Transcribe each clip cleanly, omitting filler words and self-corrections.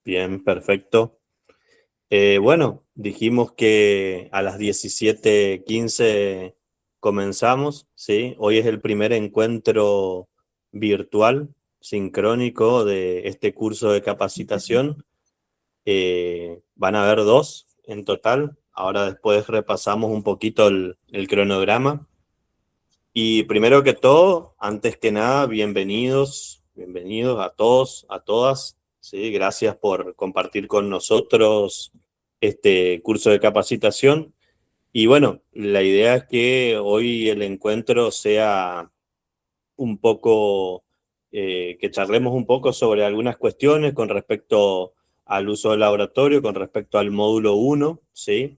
Bien, perfecto. Bueno, dijimos que a las 17:15 comenzamos, ¿sí? Hoy es el primer encuentro virtual, sincrónico de este curso de capacitación. Van a haber dos en total. Ahora después repasamos un poquito el cronograma. Y primero que todo, antes que nada, bienvenidos a todos, a todas, ¿sí? Gracias por compartir con nosotros este curso de capacitación. Y bueno, la idea es que hoy el encuentro sea un poco, que charlemos un poco sobre algunas cuestiones con respecto al uso del laboratorio, con respecto al módulo uno, ¿sí?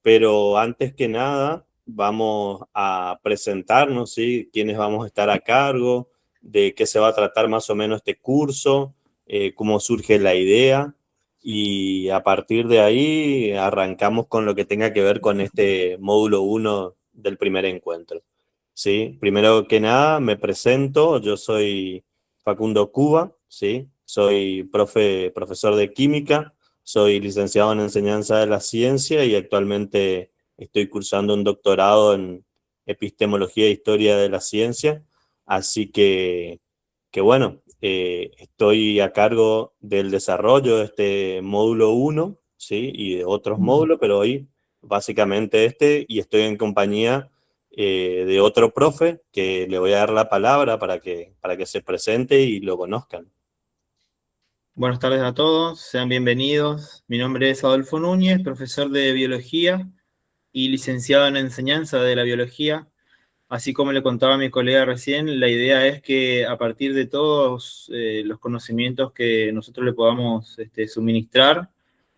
Pero antes que nada, vamos a presentarnos, ¿sí? Quiénes vamos a estar a cargo, de qué se va a tratar más o menos este curso, cómo surge la idea, y a partir de ahí arrancamos con lo que tenga que ver con este módulo uno del primer encuentro. ¿Sí? Primero que nada, me presento, yo soy Facundo Cuba, ¿sí? Soy profesor de química, soy licenciado en enseñanza de la ciencia y actualmente estoy cursando un doctorado en epistemología e historia de la ciencia, así que bueno, estoy a cargo del desarrollo de este módulo uno, ¿sí? Y de otros módulos, pero hoy básicamente este, y estoy en compañía de otro profe que le voy a dar la palabra para que se presente y lo conozcan. Buenas tardes a todos, sean bienvenidos. Mi nombre es Adolfo Núñez, profesor de biología y licenciado en enseñanza de la biología. Así como le contaba a mi colega recién, la idea es que a partir de todos los conocimientos que nosotros le podamos suministrar,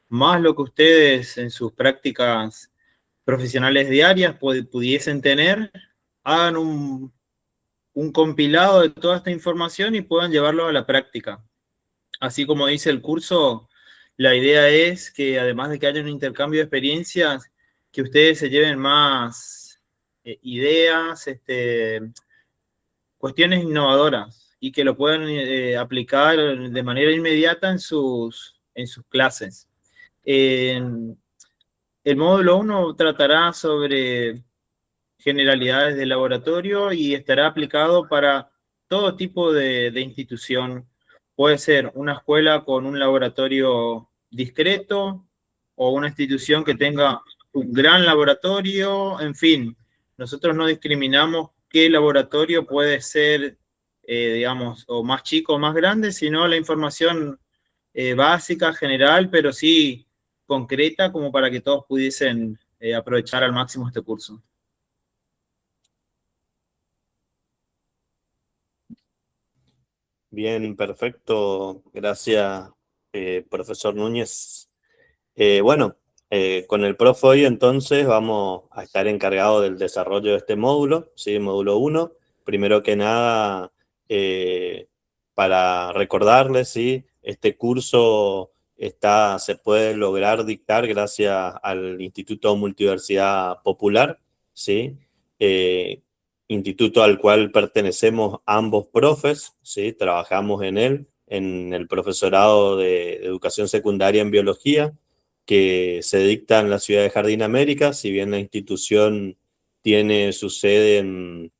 más lo que ustedes en sus prácticas profesionales diarias pudiesen tener, hagan un compilado de toda esta información y puedan llevarlo a la práctica. Así como dice el curso, la idea es que además de que haya un intercambio de experiencias, que ustedes se lleven más ideas, cuestiones innovadoras y que lo puedan aplicar de manera inmediata en sus clases. El módulo 1 tratará sobre generalidades del laboratorio y estará aplicado para todo tipo de institución. Puede ser una escuela con un laboratorio discreto o una institución que tenga un gran laboratorio, en fin, nosotros no discriminamos qué laboratorio puede ser, digamos, o más chico o más grande, sino la información básica, general, pero sí concreta como para que todos pudiesen aprovechar al máximo este curso. Bien, perfecto. Gracias, profesor Núñez. Bueno, con el profe hoy entonces vamos a estar encargados del desarrollo de este módulo, ¿sí? Módulo uno. Primero que nada, eh, para recordarles, ¿sí? Este curso se puede lograr dictar gracias al Instituto Multiversidad Popular, ¿sí? Eh, Instituto al cual pertenecemos ambos profes, ¿sí? Trabajamos en él, en el profesorado de educación secundaria en biología, que se dicta en la ciudad de Jardín América, si bien la institución tiene su sede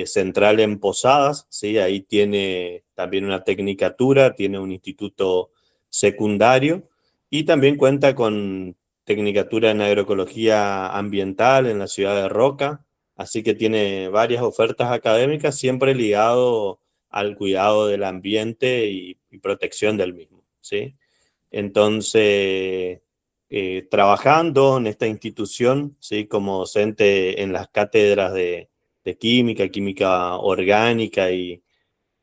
central en Posadas, ¿sí? Ahí tiene también una tecnicatura, tiene un instituto secundario y también cuenta con tecnicatura en agroecología ambiental en la ciudad de Roca, así que tiene varias ofertas académicas siempre ligado al cuidado del ambiente y protección del mismo, ¿sí? Entonces, trabajando en esta institución, ¿sí? Como docente en las cátedras de química, química orgánica y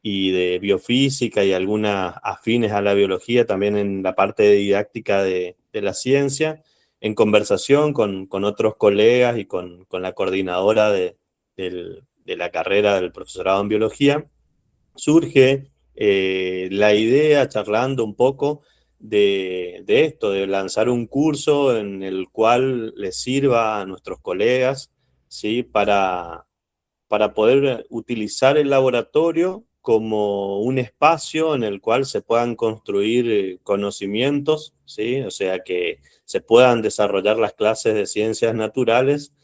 de biofísica y algunas afines a la biología, también en la parte de didáctica de la ciencia, en conversación con otros colegas y con la coordinadora de la carrera del profesorado en biología, surge la idea, charlando un poco de esto, de lanzar un curso en el cual les sirva a nuestros colegas, ¿sí? Para poder utilizar el laboratorio como un espacio en el cual se puedan construir conocimientos, ¿sí? O sea, que se puedan desarrollar las clases de ciencias naturales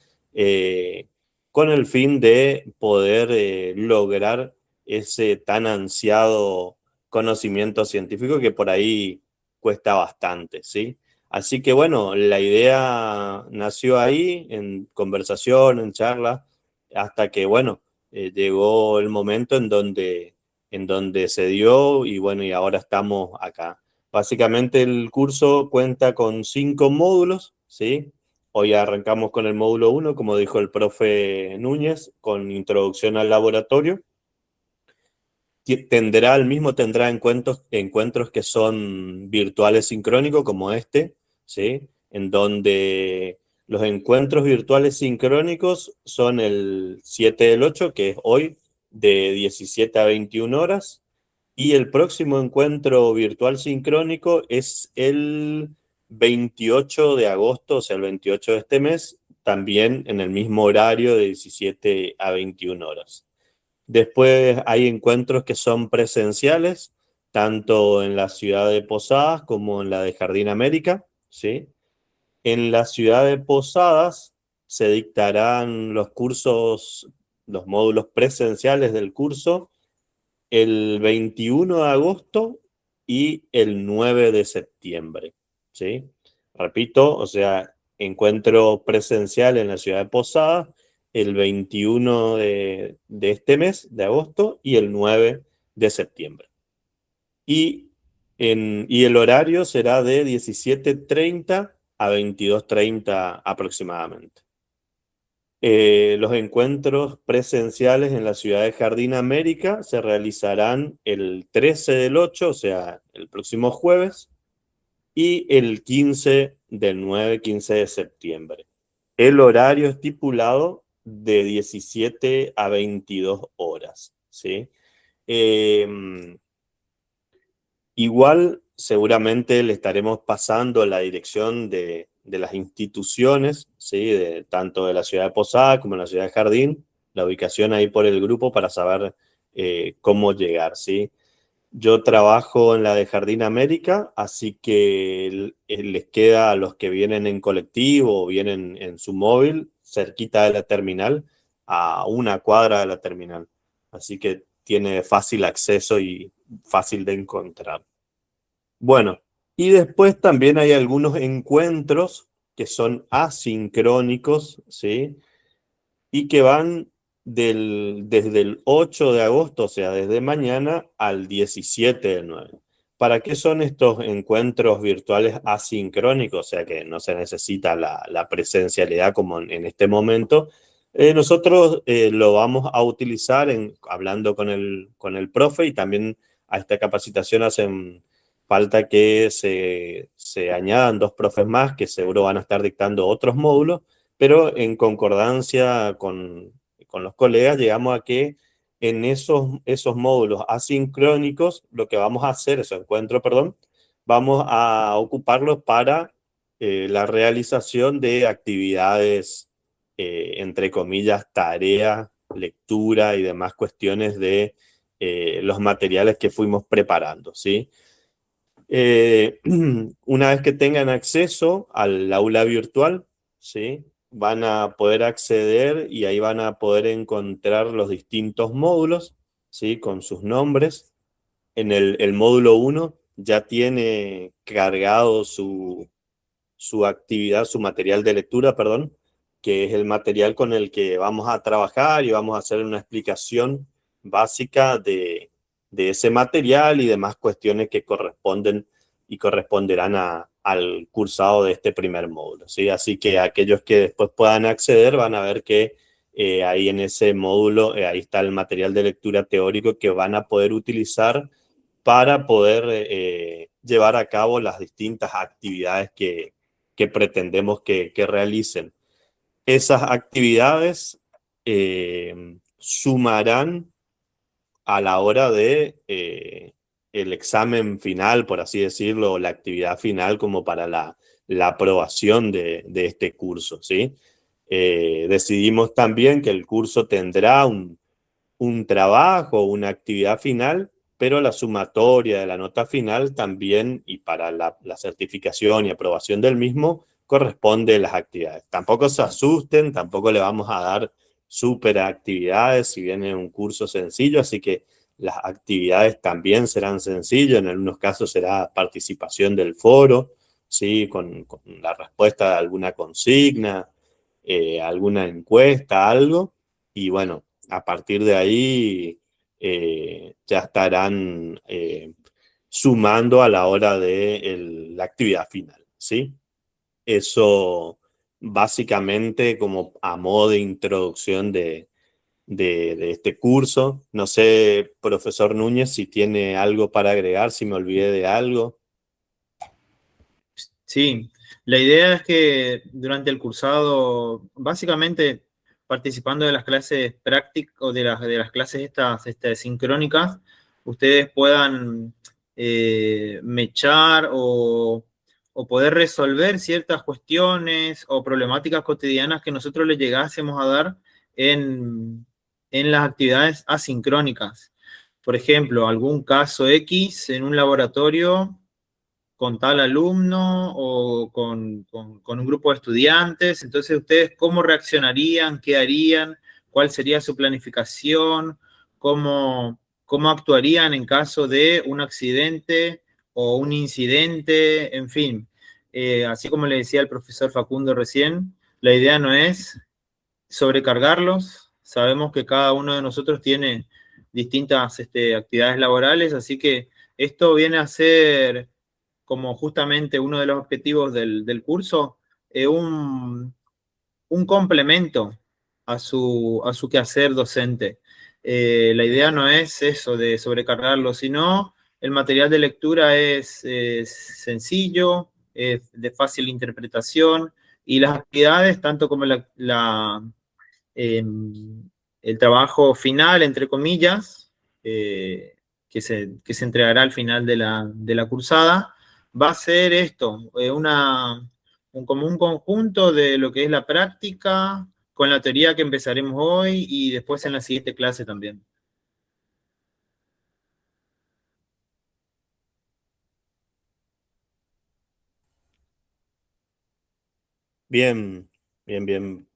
con el fin de poder lograr ese tan ansiado conocimiento científico que por ahí cuesta bastante, ¿sí? Así que bueno, la idea nació ahí, en conversación, en charla, hasta que bueno, llegó el momento en donde se dio y bueno, y ahora estamos acá. Básicamente el curso cuenta con 5 módulos, ¿sí? Hoy arrancamos con el módulo 1, como dijo el profe Núñez, con introducción al laboratorio. Tendrá encuentros que son virtuales sincrónicos como este, ¿sí? En donde los encuentros virtuales sincrónicos son el 7 del 8, que es hoy, de 17 a 21 horas, y el próximo encuentro virtual sincrónico es el 28 de agosto, o sea, el 28 de este mes, también en el mismo horario de 17 a 21 horas. Después hay encuentros que son presenciales, tanto en la ciudad de Posadas como en la de Jardín América, ¿sí? En la ciudad de Posadas se dictarán los cursos, los módulos presenciales del curso, el 21 de agosto y el 9 de septiembre, ¿sí? Repito, o sea, encuentro presencial en la ciudad de Posadas el 21 de este mes, de agosto, y el 9 de septiembre. Y, y el horario será de 17:30 a 22:30 aproximadamente. Los encuentros presenciales en la ciudad de Jardín América se realizarán el 13 del 8, o sea, el próximo jueves, y el 15 del 9, 15 de septiembre. El horario estipulado de 17 a 22 horas, ¿sí? Eh, Igual seguramente le estaremos pasando la dirección de las instituciones, ¿sí? Tanto de la ciudad de Posada como de la ciudad de Jardín, la ubicación ahí por el grupo para saber cómo llegar, ¿sí? Yo trabajo en la de Jardín América, así que les queda a los que vienen en colectivo o vienen en su móvil, cerquita de la terminal, a una cuadra de la terminal. Así que tiene fácil acceso y fácil de encontrar. Bueno, y después también hay algunos encuentros que son asincrónicos, ¿sí? Y que van desde el 8 de agosto, o sea, desde mañana al 17 del 9. ¿Para qué son estos encuentros virtuales asincrónicos? O sea, que no se necesita la presencialidad como en este momento. Nosotros lo vamos a utilizar hablando con el profe, y también a esta capacitación hacen falta que se añadan 2 profes más que seguro van a estar dictando otros módulos, pero en concordancia con los colegas llegamos a que en esos módulos asincrónicos lo que vamos a hacer, esos encuentros, perdón, vamos a ocuparlos para la realización de actividades, entre comillas, tarea, lectura y demás cuestiones de los materiales que fuimos preparando, ¿sí? Una vez que tengan acceso al aula virtual, ¿sí? Van a poder acceder y ahí van a poder encontrar los distintos módulos, ¿sí? Con sus nombres. En el módulo 1 ya tiene cargado su actividad, su material de lectura, perdón, que es el material con el que vamos a trabajar y vamos a hacer una explicación básica de ese material y demás cuestiones que corresponden y corresponderán al cursado de este primer módulo, ¿sí? Así que aquellos que después puedan acceder van a ver que ahí en ese módulo, ahí está el material de lectura teórico que van a poder utilizar para poder llevar a cabo las distintas actividades que pretendemos que realicen. Esas actividades sumarán a la hora de el examen final, por así decirlo, la actividad final como para la aprobación de este curso, ¿sí? Decidimos también que el curso tendrá un trabajo, una actividad final, pero la sumatoria de la nota final también, y para la certificación y aprobación del mismo, corresponde a las actividades. Tampoco se asusten, tampoco le vamos a dar súper actividades, si bien es un curso sencillo, así que las actividades también serán sencillas, en algunos casos será participación del foro, ¿sí? Con la respuesta de alguna consigna, alguna encuesta, algo, y bueno, a partir de ahí ya estarán sumando a la hora de la actividad final, ¿sí? Eso básicamente como a modo de introducción de este curso. No sé, profesor Núñez, si tiene algo para agregar, si me olvidé de algo. Sí, la idea es que durante el cursado, básicamente participando de las clases prácticas o de las clases estas sincrónicas, ustedes puedan mechar o poder resolver ciertas cuestiones o problemáticas cotidianas que nosotros les llegásemos a dar en las actividades asincrónicas. Por ejemplo, algún caso X en un laboratorio con tal alumno o con un grupo de estudiantes. Entonces, ¿ustedes cómo reaccionarían? ¿Qué harían? ¿Cuál sería su planificación? ¿Cómo actuarían en caso de un accidente o un incidente? En fin, así como le decía el profesor Facundo recién, la idea no es sobrecargarlos. Sabemos que cada uno de nosotros tiene distintas actividades laborales, así que esto viene a ser como justamente uno de los objetivos del curso, un complemento a su quehacer docente. La idea no es eso de sobrecargarlo, sino el material de lectura es sencillo, es de fácil interpretación y las actividades, tanto como eh, el trabajo final, entre comillas, eh, que se entregará al final de la cursada, va a ser esto, como un conjunto de lo que es la práctica con la teoría que empezaremos hoy y después en la siguiente clase también. Bien, bien, bien.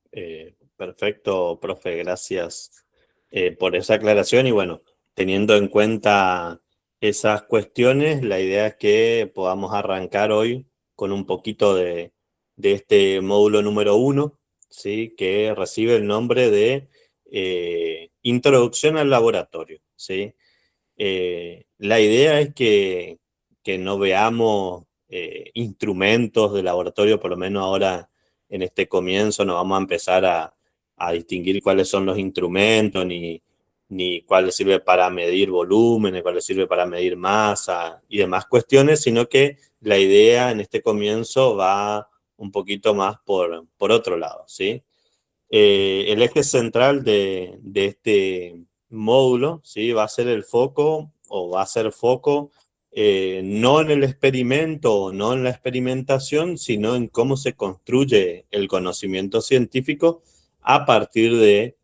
Perfecto, profe. Gracias por esa aclaración. Y bueno, teniendo en cuenta esas cuestiones, la idea es que podamos arrancar hoy con un poquito de este módulo número 1, ¿sí? Que recibe el nombre de Introducción al Laboratorio, ¿sí? La idea es que no veamos instrumentos de laboratorio, por lo menos ahora en este comienzo no vamos a empezar a distinguir cuáles son los instrumentos, ni cuáles sirve para medir volúmenes, cuáles sirve para medir masa y demás cuestiones, sino que la idea en este comienzo va un poquito más por otro lado, ¿sí? El eje central de este módulo, ¿sí? Va a ser el foco o va a ser foco no en el experimento o no en la experimentación, sino en cómo se construye el conocimiento científico a partir de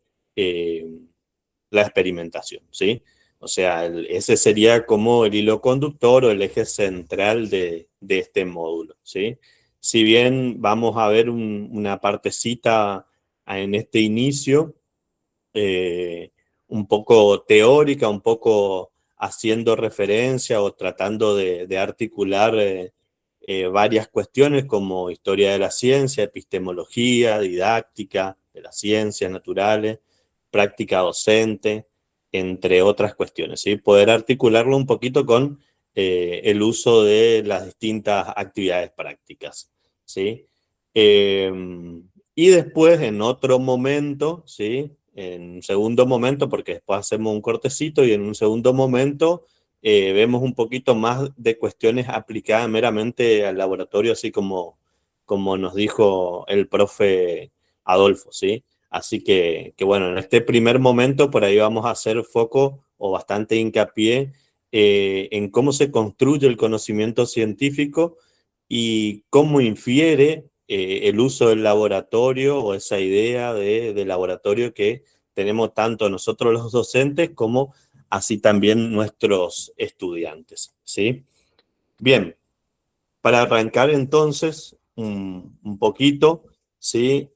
la experimentación, ¿sí? O sea, ese sería como el hilo conductor o el eje central de este módulo, ¿sí? Si bien vamos a ver una partecita en este inicio, eh, un poco teórica, un poco haciendo referencia o tratando de articular varias cuestiones como historia de la ciencia, epistemología, didáctica de las ciencias naturales, práctica docente, entre otras cuestiones, ¿sí? Poder articularlo un poquito con el uso de las distintas actividades prácticas, ¿sí? Eh, y después, en otro momento, ¿sí? En un segundo momento, porque después hacemos un cortecito y en un segundo momento vemos un poquito más de cuestiones aplicadas meramente al laboratorio, así como nos dijo el profe Adolfo, ¿sí? Así que bueno, en este primer momento por ahí vamos a hacer foco o bastante hincapié en cómo se construye el conocimiento científico y cómo infiere el uso del laboratorio o esa idea de laboratorio que tenemos tanto nosotros los docentes como así también nuestros estudiantes, ¿sí? Bien, para arrancar entonces un poquito, ¿sí?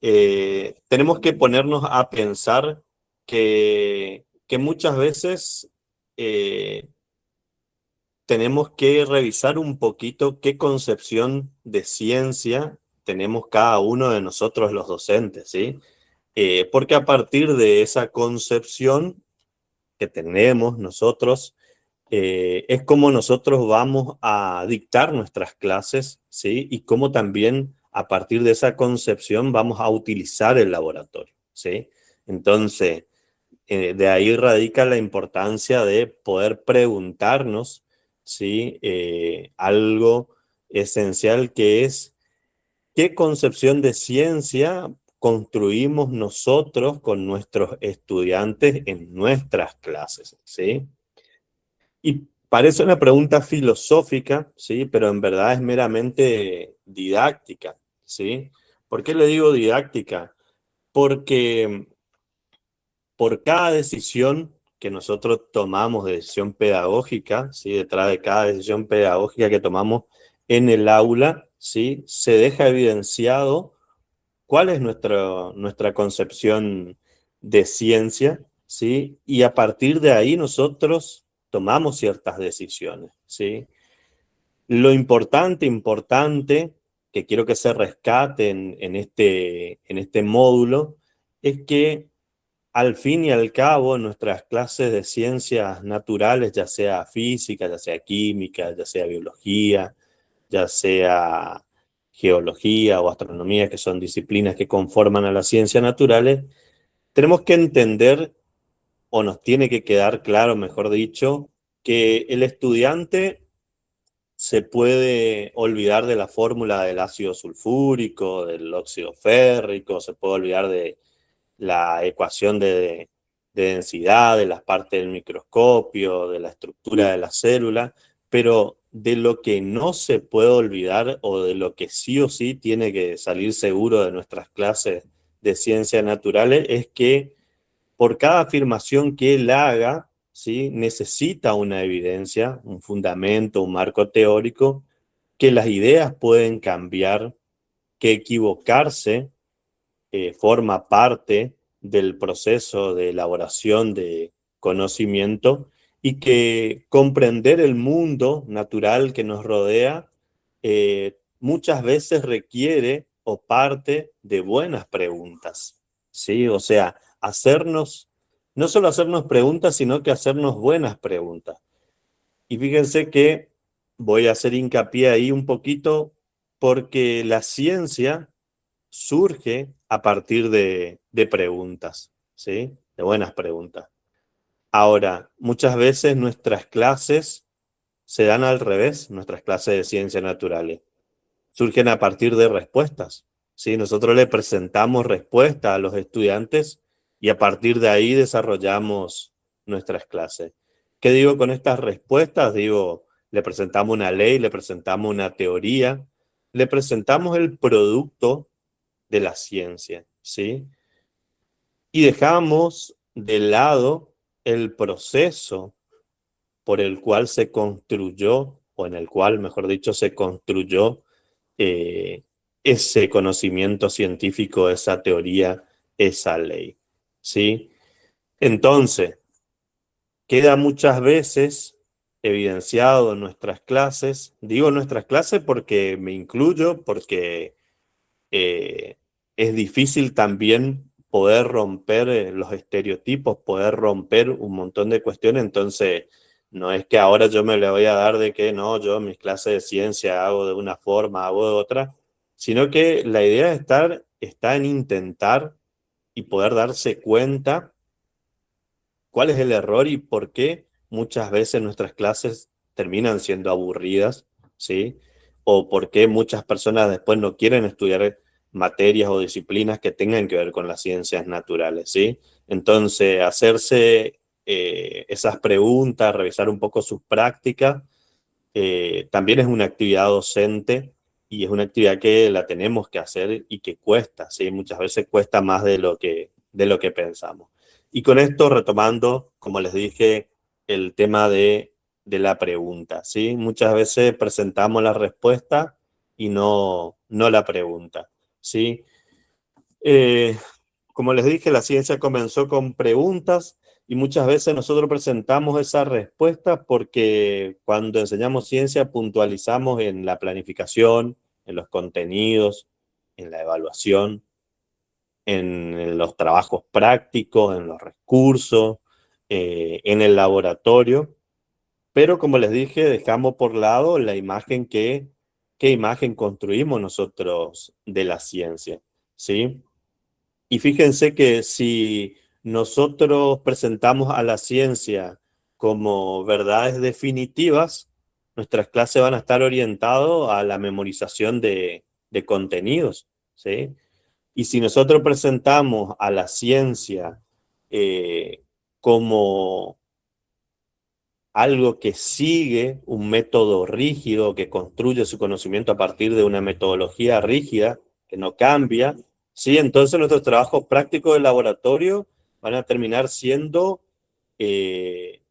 Tenemos que ponernos a pensar que muchas veces tenemos que revisar un poquito qué concepción de ciencia tenemos cada uno de nosotros los docentes, ¿sí? Porque a partir de esa concepción que tenemos nosotros, es como nosotros vamos a dictar nuestras clases, ¿sí? Y cómo también a partir de esa concepción vamos a utilizar el laboratorio, ¿sí? Entonces, de ahí radica la importancia de poder preguntarnos, ¿sí? Algo esencial que es qué concepción de ciencia construimos nosotros con nuestros estudiantes en nuestras clases, ¿sí? Y parece una pregunta filosófica, ¿sí? Pero en verdad es meramente didáctica, ¿sí? ¿Por qué le digo didáctica? Porque por cada decisión que nosotros tomamos de decisión pedagógica, ¿sí? Detrás de cada decisión pedagógica que tomamos en el aula, ¿sí? Se deja evidenciado cuál es nuestra concepción de ciencia, ¿sí? Y a partir de ahí nosotros tomamos ciertas decisiones, ¿sí? Lo importante, que quiero que se rescate en este módulo, es que al fin y al cabo nuestras clases de ciencias naturales, ya sea física, ya sea química, ya sea biología, ya sea geología o astronomía, que son disciplinas que conforman a las ciencias naturales, tenemos que entender, o nos tiene que quedar claro, mejor dicho, que el estudiante se puede olvidar de la fórmula del ácido sulfúrico, del óxido férrico, se puede olvidar de la ecuación de densidad, de las partes del microscopio, de la estructura de la célula, pero de lo que no se puede olvidar o de lo que sí o sí tiene que salir seguro de nuestras clases de ciencias naturales es que por cada afirmación que él haga, ¿sí? Necesita una evidencia, un fundamento, un marco teórico, que las ideas pueden cambiar, que equivocarse forma parte del proceso de elaboración de conocimiento y que comprender el mundo natural que nos rodea muchas veces requiere o parte de buenas preguntas, ¿sí? O sea, no solo hacernos preguntas, sino que hacernos buenas preguntas. Y fíjense que voy a hacer hincapié ahí un poquito porque la ciencia surge a partir de preguntas, ¿sí? De buenas preguntas. Ahora, muchas veces nuestras clases se dan al revés, nuestras clases de ciencias naturales. Surgen a partir de respuestas, ¿sí? Nosotros le presentamos respuestas a los estudiantes y a partir de ahí desarrollamos nuestras clases. ¿Qué digo con estas respuestas? Digo, le presentamos una ley, le presentamos una teoría, le presentamos el producto de la ciencia, ¿sí? Y dejamos de lado el proceso por el cual se construyó, o en el cual, mejor dicho, se construyó eh, ese conocimiento científico, esa teoría, esa ley, ¿sí? Entonces, queda muchas veces evidenciado en nuestras clases, digo nuestras clases porque me incluyo, porque eh, es difícil también poder romper los estereotipos, poder romper un montón de cuestiones, entonces no es que ahora yo me le voy a dar de que no, yo mis clases de ciencia hago de una forma, hago de otra, sino que la idea de está en intentar y poder darse cuenta cuál es el error y por qué muchas veces nuestras clases terminan siendo aburridas, ¿sí? O por qué muchas personas después no quieren estudiar materias o disciplinas que tengan que ver con las ciencias naturales, ¿sí? Entonces, hacerse esas preguntas, revisar un poco sus prácticas, también es una actividad docente y es una actividad que la tenemos que hacer y que cuesta, ¿sí? Muchas veces cuesta más de lo que pensamos. Y con esto retomando, como les dije, el tema de la pregunta, ¿sí? Muchas veces presentamos la respuesta y no la pregunta, ¿sí? Eh, como les dije, la ciencia comenzó con preguntas y muchas veces nosotros presentamos esas respuestas porque cuando enseñamos ciencia puntualizamos en la planificación, en los contenidos, en la evaluación, en los trabajos prácticos, en los recursos, en el laboratorio. Pero como les dije, dejamos por lado la imagen qué imagen construimos nosotros de la ciencia, ¿sí? Y fíjense que si nosotros presentamos a la ciencia como verdades definitivas, nuestras clases van a estar orientadas a la memorización de contenidos, ¿sí? Y si nosotros presentamos a la ciencia como algo que sigue un método rígido, que construye su conocimiento a partir de una metodología rígida, que no cambia, ¿sí? Entonces nuestros trabajos prácticos de laboratorio van a terminar siendo eh,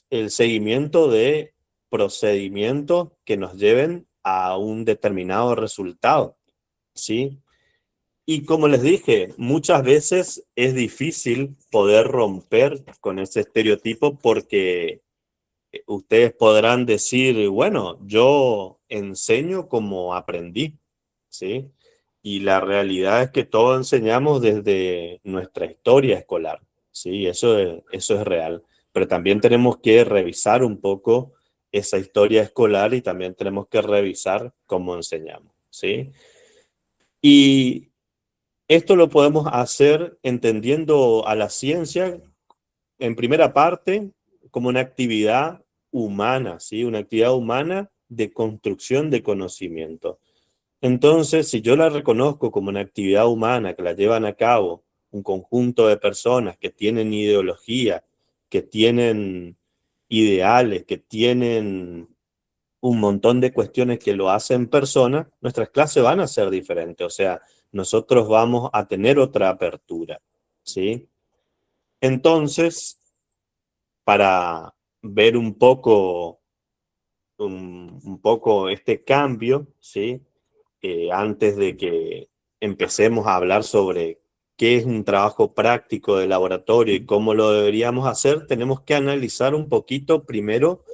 el seguimiento de procedimientos que nos lleven a un determinado resultado, ¿sí? Y como les dije, muchas veces es difícil poder romper con ese estereotipo porque ustedes podrán decir, bueno, yo enseño como aprendí, ¿sí? Y la realidad es que todos enseñamos desde nuestra historia escolar, ¿sí? Eso es real. Pero también tenemos que revisar un poco esa historia escolar y también tenemos que revisar cómo enseñamos, ¿sí? Y esto lo podemos hacer entendiendo a la ciencia en primera parte como una actividad humana, ¿sí? Una actividad humana de construcción de conocimiento. Entonces, si yo la reconozco como una actividad humana que la llevan a cabo un conjunto de personas que tienen ideología, que tienen ideales, que tienen un montón de cuestiones que lo hacen personas, nuestras clases van a ser diferentes. O sea, nosotros vamos a tener otra apertura, ¿sí? Entonces, para ver un poco este cambio, ¿sí? Antes de que empecemos a hablar sobre qué es un trabajo práctico de laboratorio y cómo lo deberíamos hacer, tenemos que analizar un poquito primero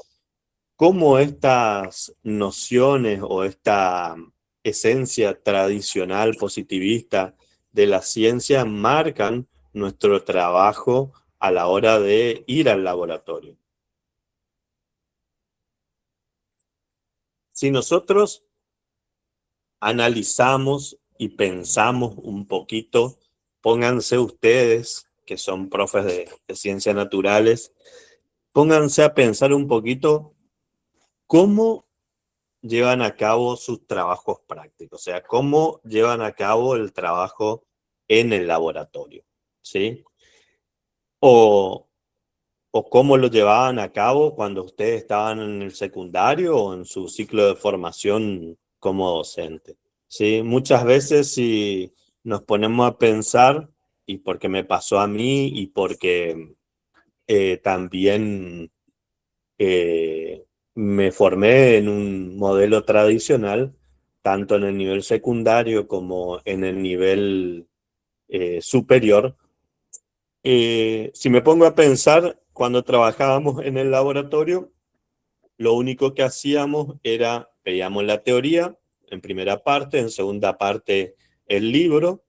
cómo estas nociones o esta esencia tradicional positivista de la ciencia marcan nuestro trabajo a la hora de ir al laboratorio. Si nosotros analizamos y pensamos un poquito, pónganse ustedes, que son profes de ciencias naturales, pónganse a pensar un poquito cómo llevan a cabo sus trabajos prácticos, o sea, cómo llevan a cabo el trabajo en el laboratorio, ¿sí? O, o cómo lo llevaban a cabo cuando ustedes estaban en el secundario o en su ciclo de formación como docente, ¿sí? Muchas veces si nos ponemos a pensar, y porque me pasó a mí y porque también me formé en un modelo tradicional, tanto en el nivel secundario como en el nivel superior. Si me pongo a pensar, cuando trabajábamos en el laboratorio, lo único que hacíamos era, veíamos la teoría en primera parte, en segunda parte el libro,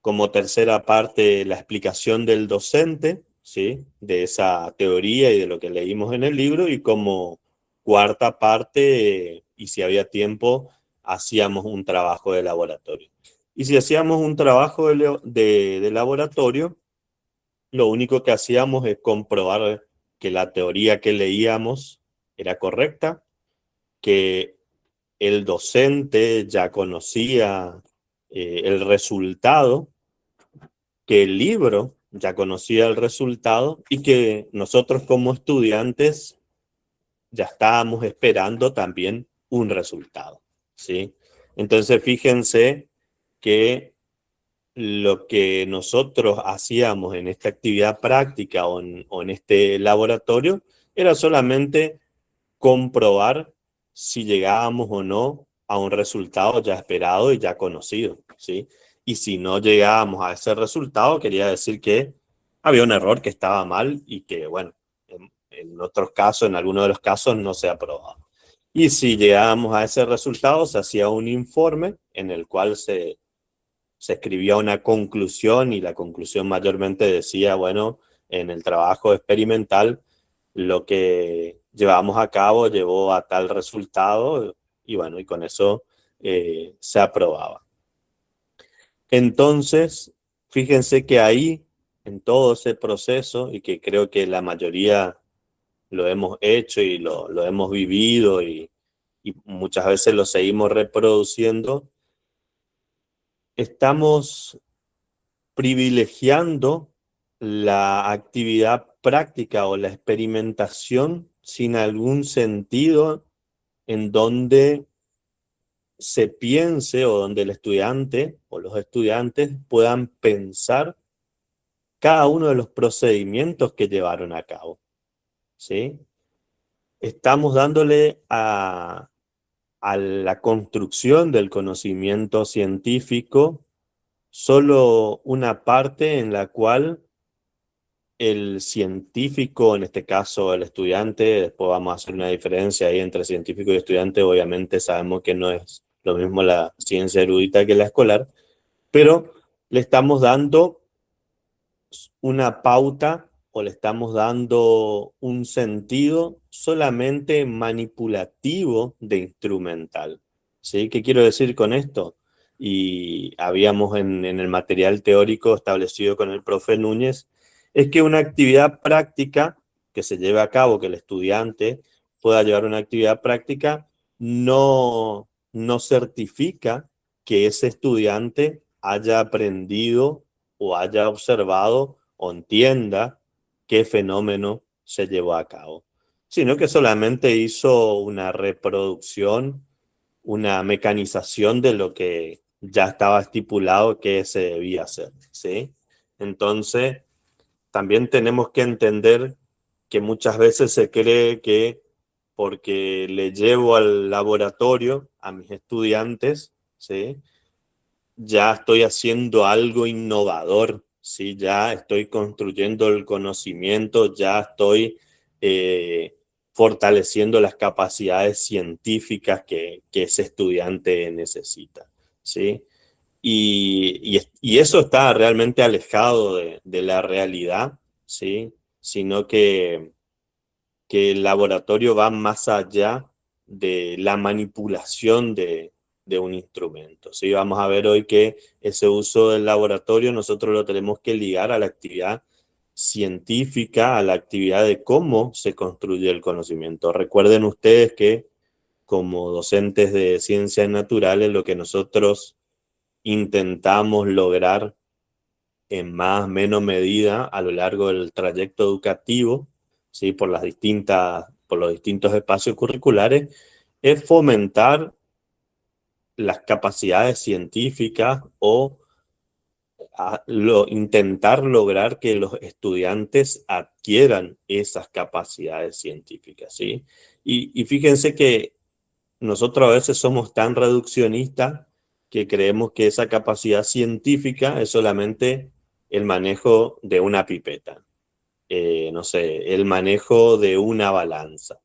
como tercera parte la explicación del docente, ¿sí? De esa teoría y de lo que leímos en el libro, y como cuarta parte, y si había tiempo, hacíamos un trabajo de laboratorio. Y si hacíamos un trabajo de laboratorio, lo único que hacíamos es comprobar que la teoría que leíamos era correcta, que el docente ya conocía el resultado, que el libro ya conocía el resultado y que nosotros como estudiantes ya estábamos esperando también un resultado, ¿sí? Entonces fíjense que lo que nosotros hacíamos en esta actividad práctica o en este laboratorio era solamente comprobar si llegábamos o no a un resultado ya esperado y ya conocido, ¿sí? Y si no llegábamos a ese resultado, quería decir que había un error, que estaba mal y que, bueno, en otros casos, en algunos de los casos, no se aprobaba. Y si llegábamos a ese resultado, se hacía un informe en el cual se escribía una conclusión y la conclusión mayormente decía, bueno, en el trabajo experimental lo que llevamos a cabo llevó a tal resultado y bueno, y con eso se aprobaba. Entonces, fíjense que ahí, en todo ese proceso, y que creo que la mayoría lo hemos hecho y lo hemos vivido y muchas veces lo seguimos reproduciendo, estamos privilegiando la actividad práctica o la experimentación sin algún sentido en donde se piense o donde el estudiante o los estudiantes puedan pensar cada uno de los procedimientos que llevaron a cabo, ¿sí? Estamos dándole a la construcción del conocimiento científico solo una parte en la cual el científico, en este caso el estudiante, después vamos a hacer una diferencia ahí entre científico y estudiante, obviamente sabemos que no es lo mismo la ciencia erudita que la escolar, pero le estamos dando una pauta o le estamos dando un sentido solamente manipulativo de instrumental. ¿Sí? ¿Qué quiero decir con esto? Y habíamos en el material teórico establecido con el profe Núñez, es que una actividad práctica que se lleve a cabo, que el estudiante pueda llevar una actividad práctica, no certifica que ese estudiante haya aprendido o haya observado o entienda qué fenómeno se llevó a cabo, sino que solamente hizo una reproducción, una mecanización de lo que ya estaba estipulado que se debía hacer, ¿sí? Entonces, también tenemos que entender que muchas veces se cree que porque le llevo al laboratorio a mis estudiantes, ¿sí? Ya estoy haciendo algo innovador, ¿sí? Ya estoy construyendo el conocimiento, ya estoy fortaleciendo las capacidades científicas que ese estudiante necesita, ¿sí? Y eso está realmente alejado de la realidad, ¿sí? Sino que el laboratorio va más allá de la manipulación de un instrumento, ¿sí? Vamos a ver hoy que ese uso del laboratorio nosotros lo tenemos que ligar a la actividad científica, a la actividad de cómo se construye el conocimiento. Recuerden ustedes que como docentes de ciencias naturales, lo que nosotros intentamos lograr en más o menos medida a lo largo del trayecto educativo, ¿sí? Por los distintos espacios curriculares, es fomentar las capacidades científicas o intentar lograr que los estudiantes adquieran esas capacidades científicas, ¿sí? Y fíjense que nosotros a veces somos tan reduccionistas que creemos que esa capacidad científica es solamente el manejo de una pipeta, no sé, el manejo de una balanza,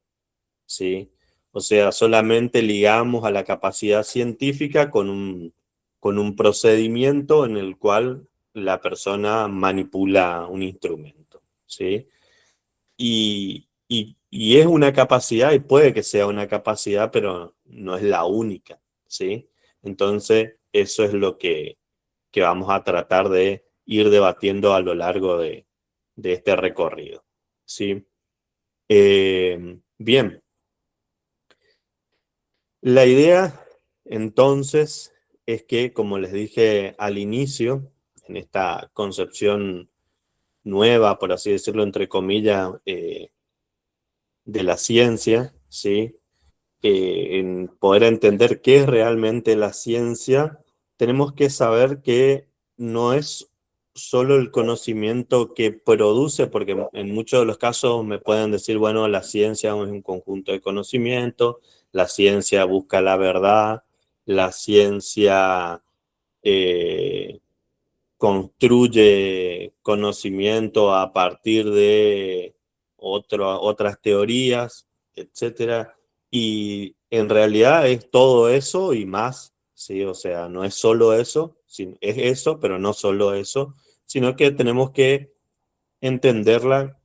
¿sí? O sea, solamente ligamos a la capacidad científica con un procedimiento en el cual la persona manipula un instrumento, ¿sí? Y es una capacidad, y puede que sea una capacidad, pero no es la única, ¿sí? Entonces, eso es lo que vamos a tratar de ir debatiendo a lo largo de este recorrido, ¿sí? Bien, la idea entonces es que, como les dije al inicio, en esta concepción nueva, por así decirlo, entre comillas, de la ciencia, ¿sí? En poder entender qué es realmente la ciencia, tenemos que saber que no es solo el conocimiento que produce, porque en muchos de los casos me pueden decir, bueno, la ciencia es un conjunto de conocimiento, la ciencia busca la verdad, la ciencia eh, construye conocimiento a partir de otras teorías, etcétera. Y en realidad es todo eso y más, ¿sí? O sea, no es solo eso, es eso, pero no solo eso, sino que tenemos que entenderla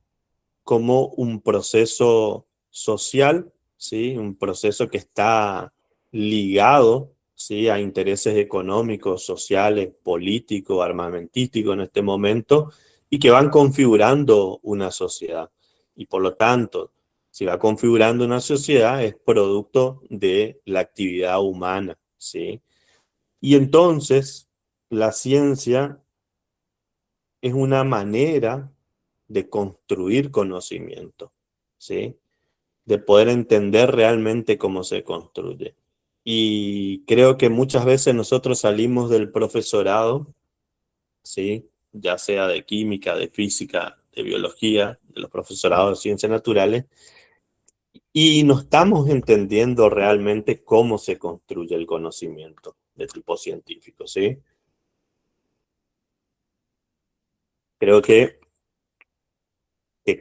como un proceso social, ¿sí? Un proceso que está ligado, ¿sí? A intereses económicos, sociales, políticos, armamentísticos en este momento, y que van configurando una sociedad. Y por lo tanto, si va configurando una sociedad, es producto de la actividad humana, ¿sí? Y entonces, la ciencia es una manera de construir conocimiento, ¿sí? De poder entender realmente cómo se construye. Y creo que muchas veces nosotros salimos del profesorado, ¿sí? Ya sea de química, de física, de biología, de los profesorados de ciencias naturales, y no estamos entendiendo realmente cómo se construye el conocimiento de tipo científico, ¿sí? Creo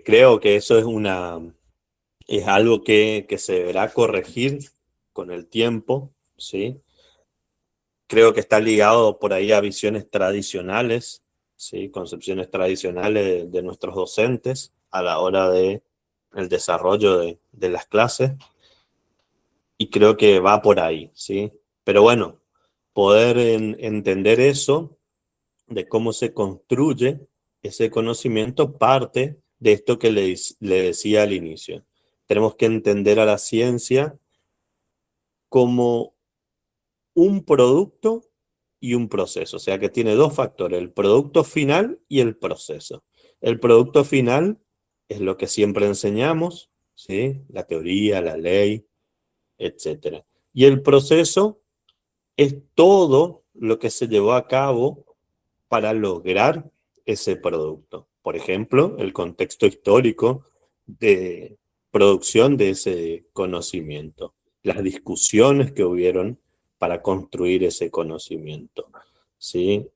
creo que eso es algo que se deberá corregir con el tiempo, ¿sí? Creo que está ligado por ahí a visiones tradicionales, ¿sí? Concepciones tradicionales de nuestros docentes a la hora de el desarrollo de las clases, y creo que va por ahí, ¿sí? Pero bueno, poder entender eso, de cómo se construye ese conocimiento, parte de esto que le decía al inicio. Tenemos que entender a la ciencia como un producto y un proceso, o sea que tiene dos factores, el producto final y el proceso. El producto final es lo que siempre enseñamos, ¿sí? La teoría, la ley, etcétera. Y el proceso es todo lo que se llevó a cabo para lograr ese producto. Por ejemplo, el contexto histórico de producción de ese conocimiento, las discusiones que hubieron para construir ese conocimiento. ¿Sí?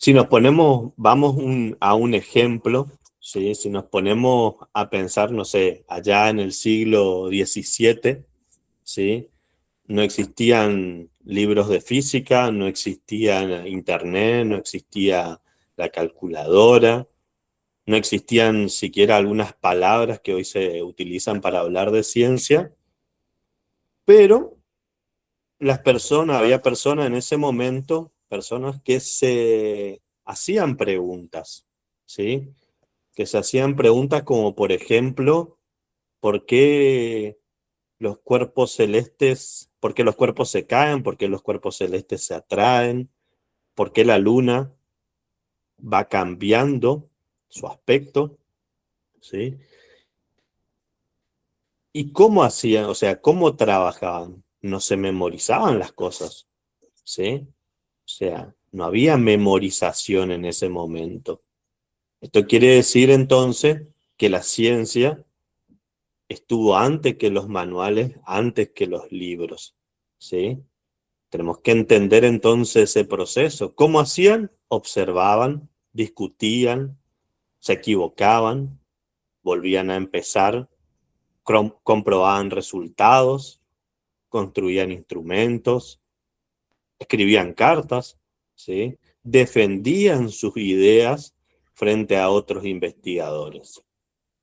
Si nos ponemos, vamos a un ejemplo, ¿sí? Si nos ponemos a pensar, no sé, allá en el siglo XVII, ¿sí? No existían libros de física, no existía internet, no existía la calculadora, no existían siquiera algunas palabras que hoy se utilizan para hablar de ciencia, pero había personas en ese momento, personas que se hacían preguntas, ¿sí? Que se hacían preguntas como, por ejemplo, ¿por qué los cuerpos celestes, por qué los cuerpos se caen, por qué los cuerpos celestes se atraen, por qué la luna va cambiando su aspecto, ¿sí? ¿Y cómo hacían, o sea, cómo trabajaban? No se memorizaban las cosas, ¿sí? O sea, no había memorización en ese momento. Esto quiere decir entonces que la ciencia estuvo antes que los manuales, antes que los libros, ¿sí? Tenemos que entender entonces ese proceso. ¿Cómo hacían? Observaban, discutían, se equivocaban, volvían a empezar, comprobaban resultados, construían instrumentos, escribían cartas, ¿sí? Defendían sus ideas frente a otros investigadores,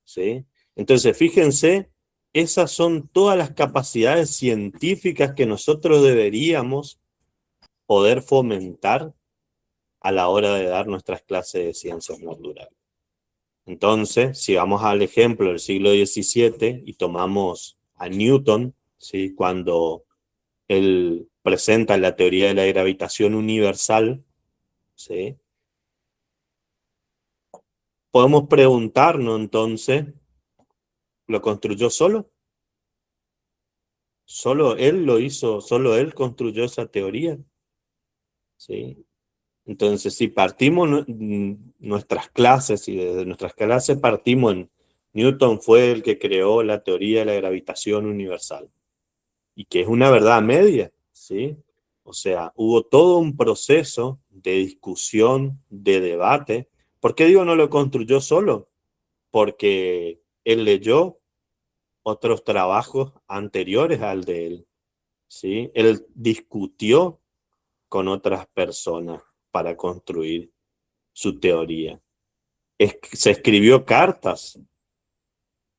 ¿sí? Entonces, fíjense, esas son todas las capacidades científicas que nosotros deberíamos poder fomentar a la hora de dar nuestras clases de ciencias naturales. Entonces, si vamos al ejemplo del siglo XVII y tomamos a Newton, ¿sí? Cuando él presenta la teoría de la gravitación universal, ¿sí? Podemos preguntarnos entonces, ¿lo construyó solo? ¿Solo él lo hizo? ¿Solo él construyó esa teoría? ¿sí? Entonces, si partimos nuestras clases y desde nuestras clases partimos en Newton fue el que creó la teoría de la gravitación universal y que es una verdad media, ¿sí? O sea, hubo todo un proceso de discusión, de debate. ¿Por qué digo no lo construyó solo? Porque él leyó otros trabajos anteriores al de él, ¿sí? Él discutió con otras personas para construir su teoría. Se escribió cartas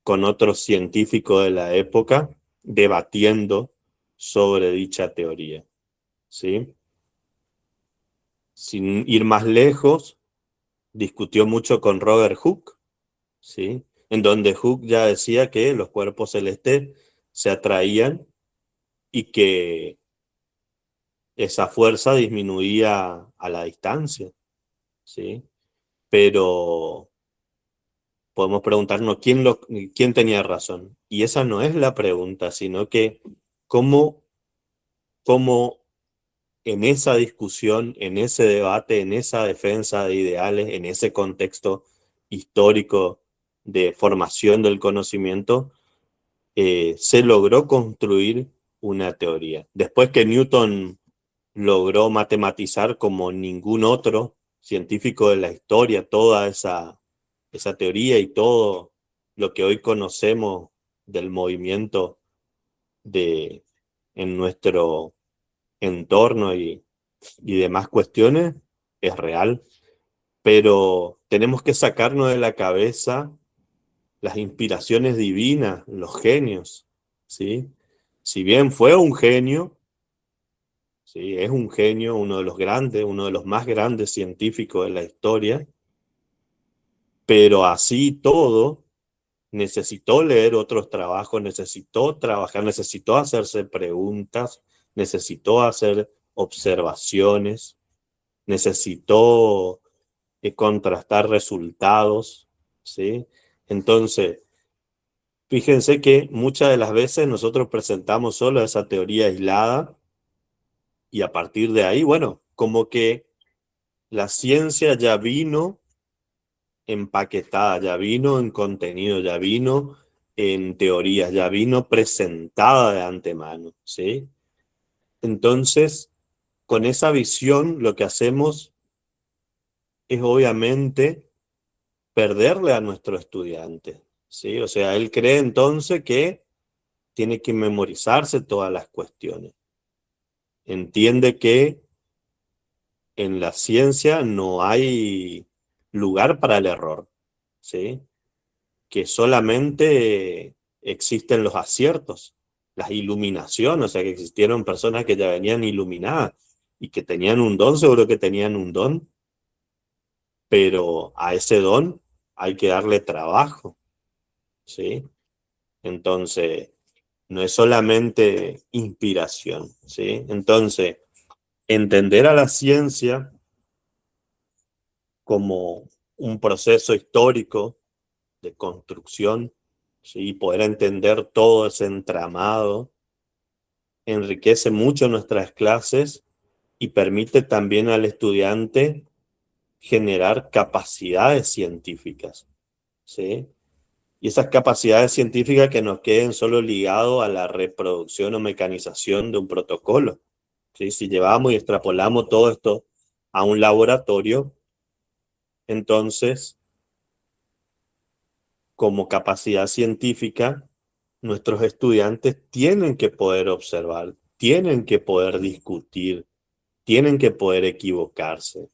con otros científicos de la época debatiendo sobre dicha teoría, ¿sí? Sin ir más lejos, discutió mucho con Robert Hooke, ¿sí? En donde Hooke ya decía que los cuerpos celestes se atraían y que esa fuerza disminuía a la distancia, ¿sí? Pero podemos preguntarnos quién tenía razón. Y esa no es la pregunta, sino que cómo, cómo en esa discusión, en ese debate, en esa defensa de ideales, en ese contexto histórico de formación del conocimiento, se logró construir una teoría. Después que Newton logró matematizar como ningún otro científico de la historia toda esa teoría y todo lo que hoy conocemos del movimiento en nuestro entorno y demás cuestiones, es real, pero tenemos que sacarnos de la cabeza las inspiraciones divinas, los genios, ¿sí? Si bien fue un genio, ¿sí? Es un genio, uno de los grandes, uno de los más grandes científicos de la historia, pero así todo necesitó leer otros trabajos, necesitó trabajar, necesitó hacerse preguntas, necesitó hacer observaciones, necesitó contrastar resultados, ¿sí? Entonces, fíjense que muchas de las veces nosotros presentamos solo esa teoría aislada y a partir de ahí, bueno, como que la ciencia ya vino empaquetada, ya vino en contenido, ya vino en teorías, ya vino presentada de antemano, ¿sí? Entonces, con esa visión, lo que hacemos es obviamente perderle a nuestro estudiante, ¿sí? O sea, él cree entonces que tiene que memorizarse todas las cuestiones. Entiende que en la ciencia no hay lugar para el error, ¿sí? Que solamente existen los aciertos, las iluminaciones, o sea, que existieron personas que ya venían iluminadas y que tenían un don, seguro que tenían un don, pero a ese don hay que darle trabajo, ¿sí? Entonces, no es solamente inspiración, ¿sí? Entonces, entender a la ciencia como un proceso histórico de construcción, ¿sí? Poder entender todo ese entramado enriquece mucho nuestras clases y permite también al estudiante generar capacidades científicas, ¿sí? Y esas capacidades científicas que nos queden solo ligados a la reproducción o mecanización de un protocolo, ¿sí? Si llevamos y extrapolamos todo esto a un laboratorio, entonces, como capacidad científica, nuestros estudiantes tienen que poder observar, tienen que poder discutir, tienen que poder equivocarse,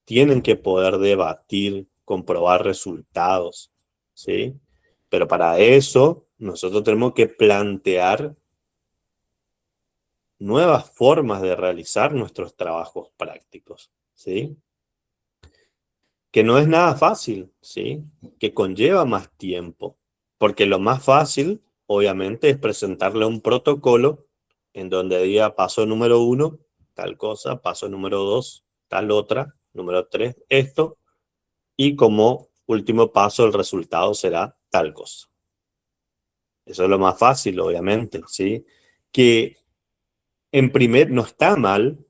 tienen que poder debatir, comprobar resultados, ¿sí? Pero para eso nosotros tenemos que plantear nuevas formas de realizar nuestros trabajos prácticos, ¿sí? Que no es nada fácil, ¿sí? Que conlleva más tiempo, porque lo más fácil, obviamente, es presentarle un protocolo en donde diga paso número 1, tal cosa, paso número 2, tal otra, número 3, esto, y como último paso el resultado será tal cosa. Eso es lo más fácil, obviamente, ¿sí? Que en primer no está mal,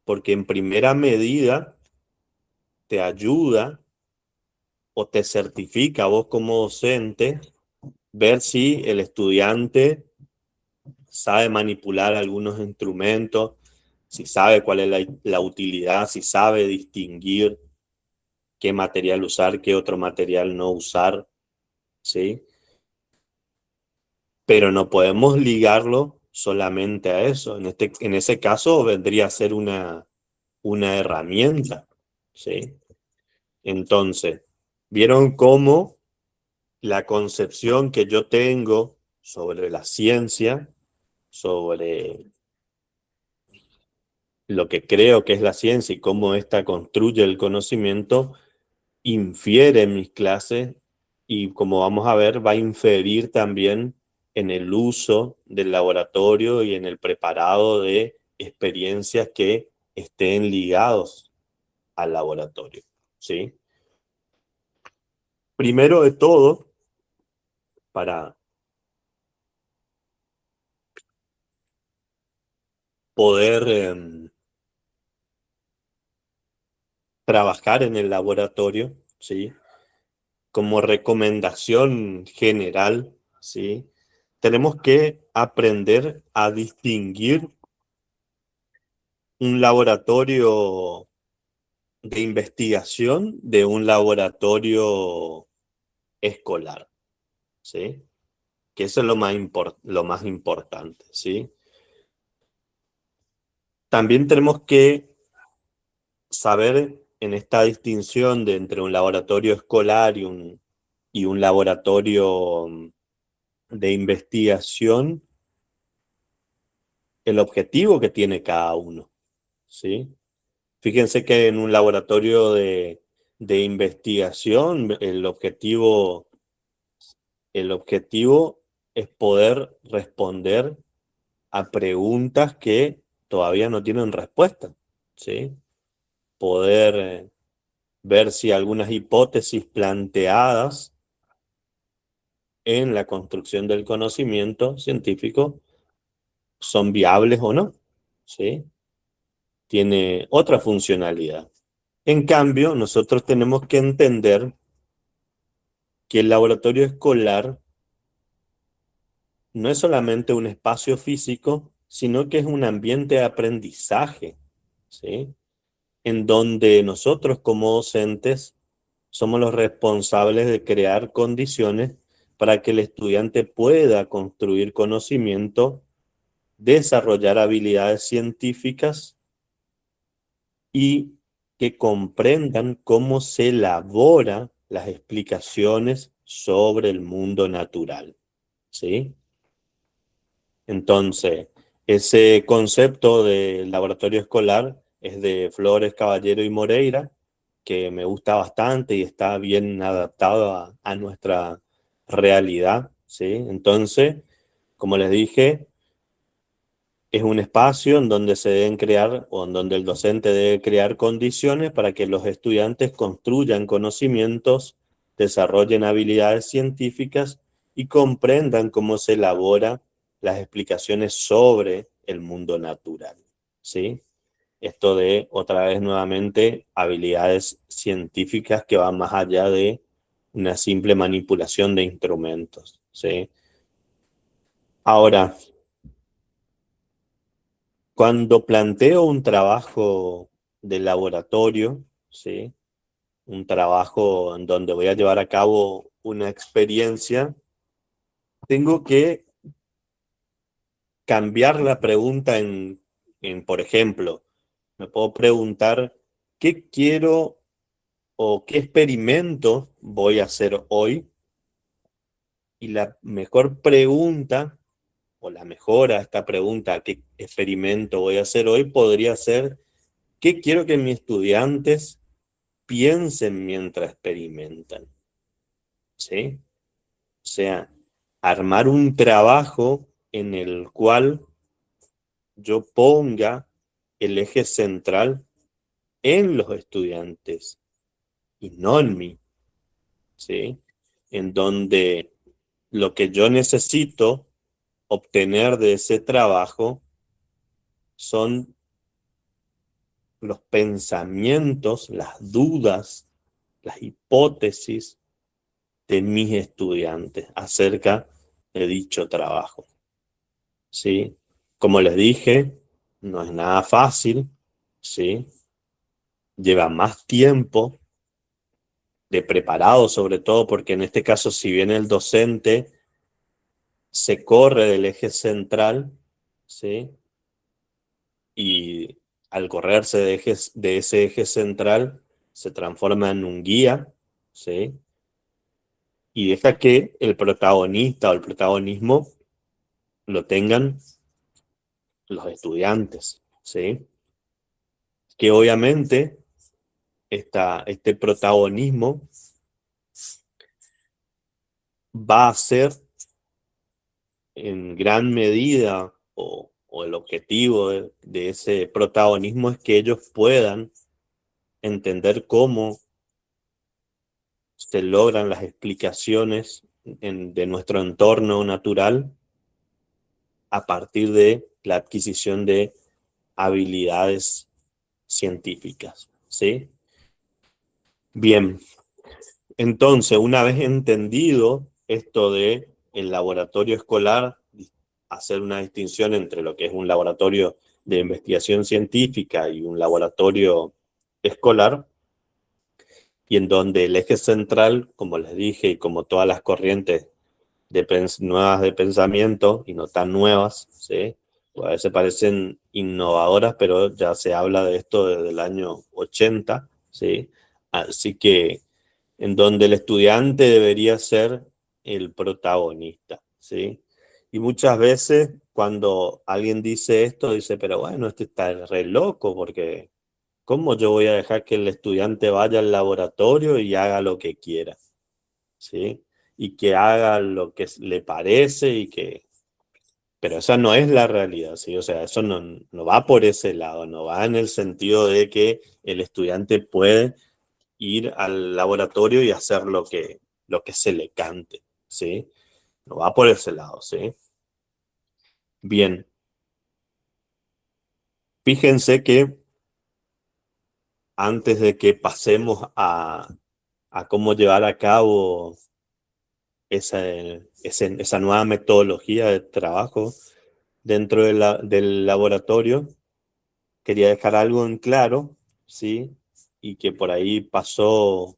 porque en primera medida te ayuda o te certifica a vos como docente ver si el estudiante sabe manipular algunos instrumentos, si sabe cuál es la utilidad, si sabe distinguir qué material usar, qué otro material no usar, ¿sí? Pero no podemos ligarlo solamente a eso. En ese caso vendría a ser una herramienta, ¿sí? Entonces, ¿vieron cómo la concepción que yo tengo sobre la ciencia, sobre lo que creo que es la ciencia y cómo ésta construye el conocimiento, infiere en mis clases y, como vamos a ver, va a inferir también en el uso del laboratorio y en el preparado de experiencias que estén ligados al laboratorio, ¿sí? Primero de todo, para poder trabajar en el laboratorio, ¿sí? Como recomendación general, ¿sí? Tenemos que aprender a distinguir un laboratorio de investigación de un laboratorio escolar, ¿sí? Que eso es lo más importante, ¿sí? También tenemos que saber en esta distinción de entre un laboratorio escolar y un laboratorio de investigación, el objetivo que tiene cada uno, ¿sí? Fíjense que en un laboratorio de investigación, el objetivo es poder responder a preguntas que todavía no tienen respuesta, ¿sí? Poder ver si algunas hipótesis planteadas en la construcción del conocimiento científico son viables o no, ¿sí? Tiene otra funcionalidad. En cambio, nosotros tenemos que entender que el laboratorio escolar no es solamente un espacio físico, sino que es un ambiente de aprendizaje, ¿sí? En donde nosotros como docentes somos los responsables de crear condiciones para que el estudiante pueda construir conocimiento, desarrollar habilidades científicas y que comprendan cómo se elabora las explicaciones sobre el mundo natural, ¿sí? Entonces, ese concepto de laboratorio escolar es de Flores, Caballero y Moreira, que me gusta bastante y está bien adaptado a nuestra realidad, ¿sí? Entonces, como les dije, es un espacio en donde se deben crear o en donde el docente debe crear condiciones para que los estudiantes construyan conocimientos, desarrollen habilidades científicas y comprendan cómo se elabora las explicaciones sobre el mundo natural, ¿sí? Esto de, otra vez nuevamente, habilidades científicas que van más allá de una simple manipulación de instrumentos, ¿sí? Ahora, cuando planteo un trabajo de laboratorio, ¿sí? Un trabajo en donde voy a llevar a cabo una experiencia, tengo que cambiar la pregunta por ejemplo, me puedo preguntar qué quiero o qué experimento voy a hacer hoy, y la mejor pregunta o la mejor a esta pregunta, ¿qué experimento voy a hacer hoy? Podría ser, ¿qué quiero que mis estudiantes piensen mientras experimentan? ¿Sí? O sea, armar un trabajo en el cual yo ponga el eje central en los estudiantes y no en mí, ¿sí? En donde lo que yo necesito obtener de ese trabajo son los pensamientos, las dudas, las hipótesis de mis estudiantes acerca de dicho trabajo. ¿Sí? Como les dije, no es nada fácil, ¿sí? Lleva más tiempo de preparado, sobre todo porque en este caso, si bien el docente se corre del eje central, ¿sí? Y al correrse de ese eje central, se transforma en un guía, ¿sí? Y deja que el protagonista o el protagonismo lo tengan los estudiantes, ¿sí? Que obviamente este protagonismo va a ser en gran medida, o el objetivo de ese protagonismo es que ellos puedan entender cómo se logran las explicaciones de nuestro entorno natural a partir de la adquisición de habilidades científicas, ¿sí? Bien, entonces, una vez entendido esto de el laboratorio escolar, hacer una distinción entre lo que es un laboratorio de investigación científica y un laboratorio escolar, y en donde el eje central, como les dije, y como todas las corrientes nuevas de pensamiento, y no tan nuevas, ¿sí? A veces parecen innovadoras, pero ya se habla de esto desde el año 80, ¿sí? Así que en donde el estudiante debería ser el protagonista, ¿sí? Y muchas veces cuando alguien dice esto, dice, pero bueno, este está re loco, porque ¿cómo yo voy a dejar que el estudiante vaya al laboratorio y haga lo que quiera? ¿Sí? Y que haga lo que le parece y que... Pero esa no es la realidad, ¿sí? O sea, eso no va por ese lado, no va en el sentido de que el estudiante puede ir al laboratorio y hacer lo que se le cante, ¿sí? No va por ese lado, ¿sí? Bien, fíjense que antes de que pasemos a cómo llevar a cabo esa nueva metodología de trabajo dentro del laboratorio, quería dejar algo en claro, ¿sí? Y que por ahí pasó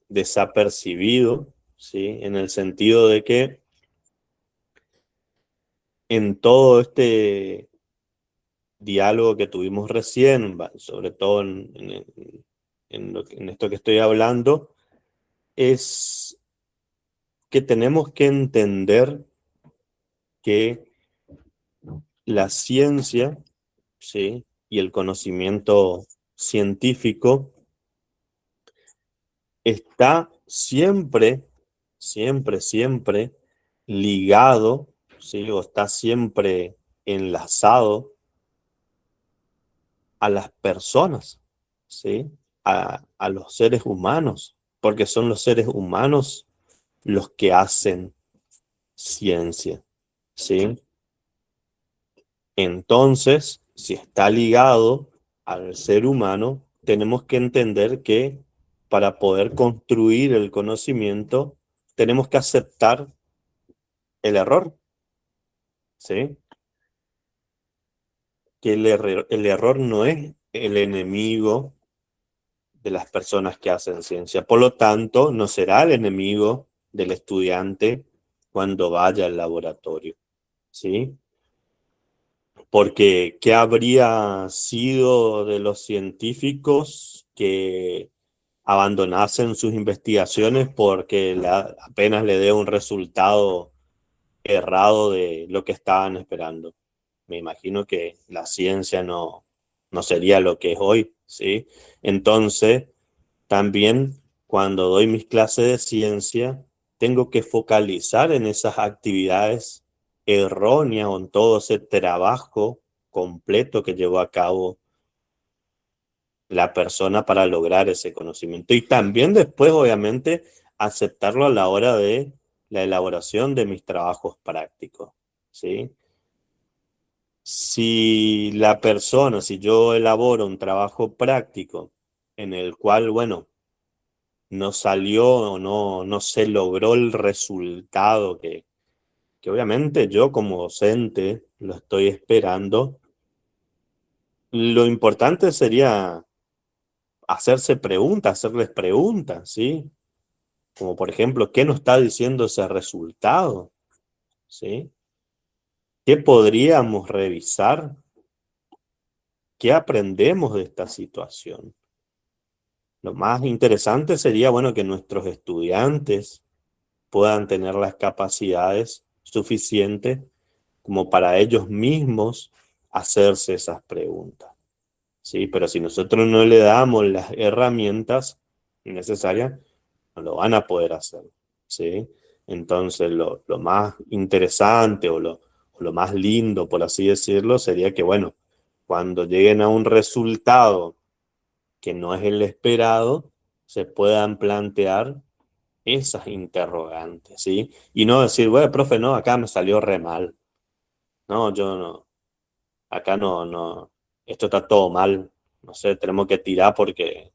desapercibido, ¿sí? En el sentido de que en todo este diálogo que tuvimos recién, sobre todo en esto que estoy hablando, es que tenemos que entender que la ciencia, ¿sí? Y el conocimiento científico está siempre, siempre, siempre ligado, ¿sí? O está siempre enlazado a las personas, ¿sí? A los seres humanos, porque son los seres humanos los que hacen ciencia, ¿sí? Entonces, si está ligado al ser humano, tenemos que entender que para poder construir el conocimiento, tenemos que aceptar el error, ¿sí? Que el error no es el enemigo de las personas que hacen ciencia. Por lo tanto, no será el enemigo del estudiante cuando vaya al laboratorio, ¿sí? Porque ¿qué habría sido de los científicos que abandonasen sus investigaciones porque apenas le dé un resultado errado de lo que estaban esperando? Me imagino que la ciencia no sería lo que es hoy, ¿sí? Entonces, también cuando doy mis clases de ciencia, tengo que focalizar en esas actividades erróneas o en todo ese trabajo completo que llevó a cabo la persona para lograr ese conocimiento. Y también después, obviamente, aceptarlo a la hora de la elaboración de mis trabajos prácticos, ¿sí? Si la persona, si yo elaboro un trabajo práctico en el cual, bueno, no salió o no se logró el resultado que obviamente yo como docente lo estoy esperando, lo importante sería hacerles preguntas, ¿sí? Como por ejemplo, ¿qué nos está diciendo ese resultado? ¿Sí? ¿Qué podríamos revisar? ¿Qué aprendemos de esta situación? Lo más interesante sería, bueno, que nuestros estudiantes puedan tener las capacidades suficientes como para ellos mismos hacerse esas preguntas, ¿sí? Pero si nosotros no le damos las herramientas necesarias, no lo van a poder hacer, ¿sí? Entonces, lo más interesante o lo más lindo, por así decirlo, sería que, bueno, cuando lleguen a un resultado que no es el esperado, se puedan plantear esas interrogantes, ¿sí? Y no decir, bueno, profe, no, acá me salió re mal. No, yo no, acá no, esto está todo mal. No sé, tenemos que tirar porque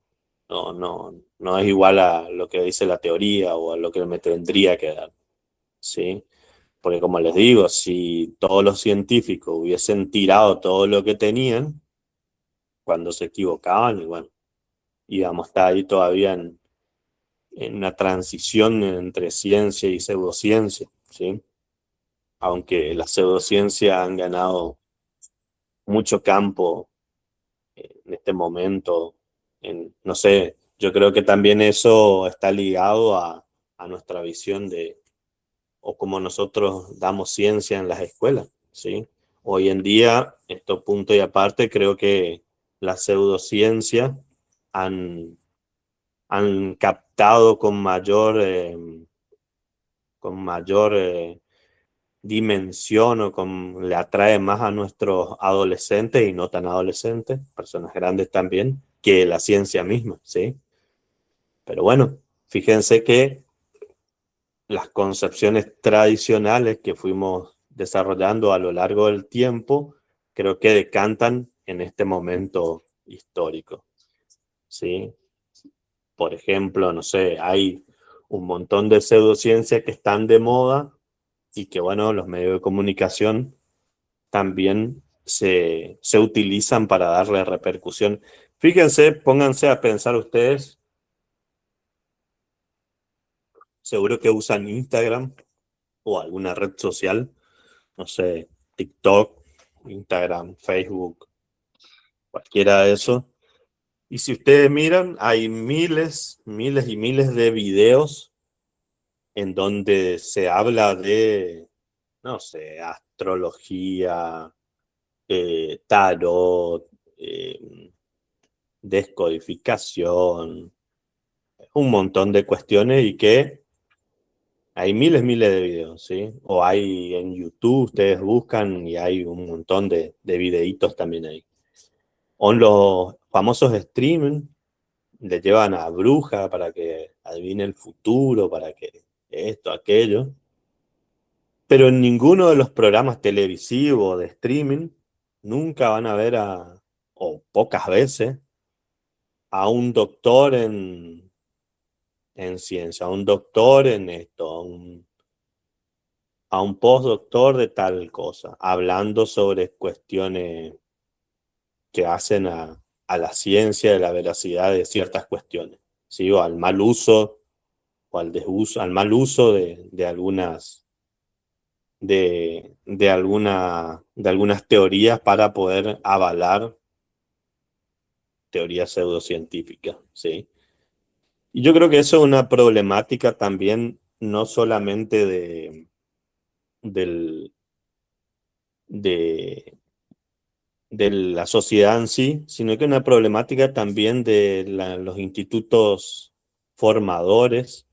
no es igual a lo que dice la teoría o a lo que me tendría que dar, ¿sí? Porque como les digo, si todos los científicos hubiesen tirado todo lo que tenían cuando se equivocaban, y bueno, íbamos a estar ahí todavía en una transición entre ciencia y pseudociencia, ¿sí? Aunque las pseudociencias han ganado mucho campo en este momento, no sé, yo creo que también eso está ligado a nuestra visión o como nosotros damos ciencia en las escuelas, ¿sí? Hoy en día, esto punto y aparte, creo que las pseudociencias han, han captado con mayor dimensión le atrae más a nuestros adolescentes y no tan adolescentes, personas grandes también, que la ciencia misma, ¿sí? Pero bueno, fíjense que las concepciones tradicionales que fuimos desarrollando a lo largo del tiempo, creo que decantan en este momento histórico, ¿sí? Por ejemplo, no sé, hay un montón de pseudociencias que están de moda y que, bueno, los medios de comunicación también se utilizan para darle repercusión. Fíjense, pónganse a pensar ustedes, seguro que usan Instagram o alguna red social, no sé, TikTok, Instagram, Facebook, cualquiera de esos. Y si ustedes miran, hay miles y miles de videos en donde se habla de, no sé, astrología, tarot, descodificación, un montón de cuestiones y que hay miles de videos, ¿sí? O hay en YouTube, ustedes buscan y hay un montón de videitos también ahí. O en los famosos streaming, le llevan a bruja para que adivine el futuro, para que esto, aquello. Pero en ninguno de los programas televisivos de streaming nunca van a ver o pocas veces, a un doctor en ciencia, a un doctor en esto, a un postdoctor de tal cosa, hablando sobre cuestiones que hacen a la ciencia de la veracidad de ciertas cuestiones, ¿sí? O al mal uso o al desuso, al mal uso de algunas teorías para poder avalar teorías pseudocientíficas, ¿sí? Y yo creo que eso es una problemática también, no solamente del, de, de la sociedad en sí, sino que una problemática también de los institutos formadores,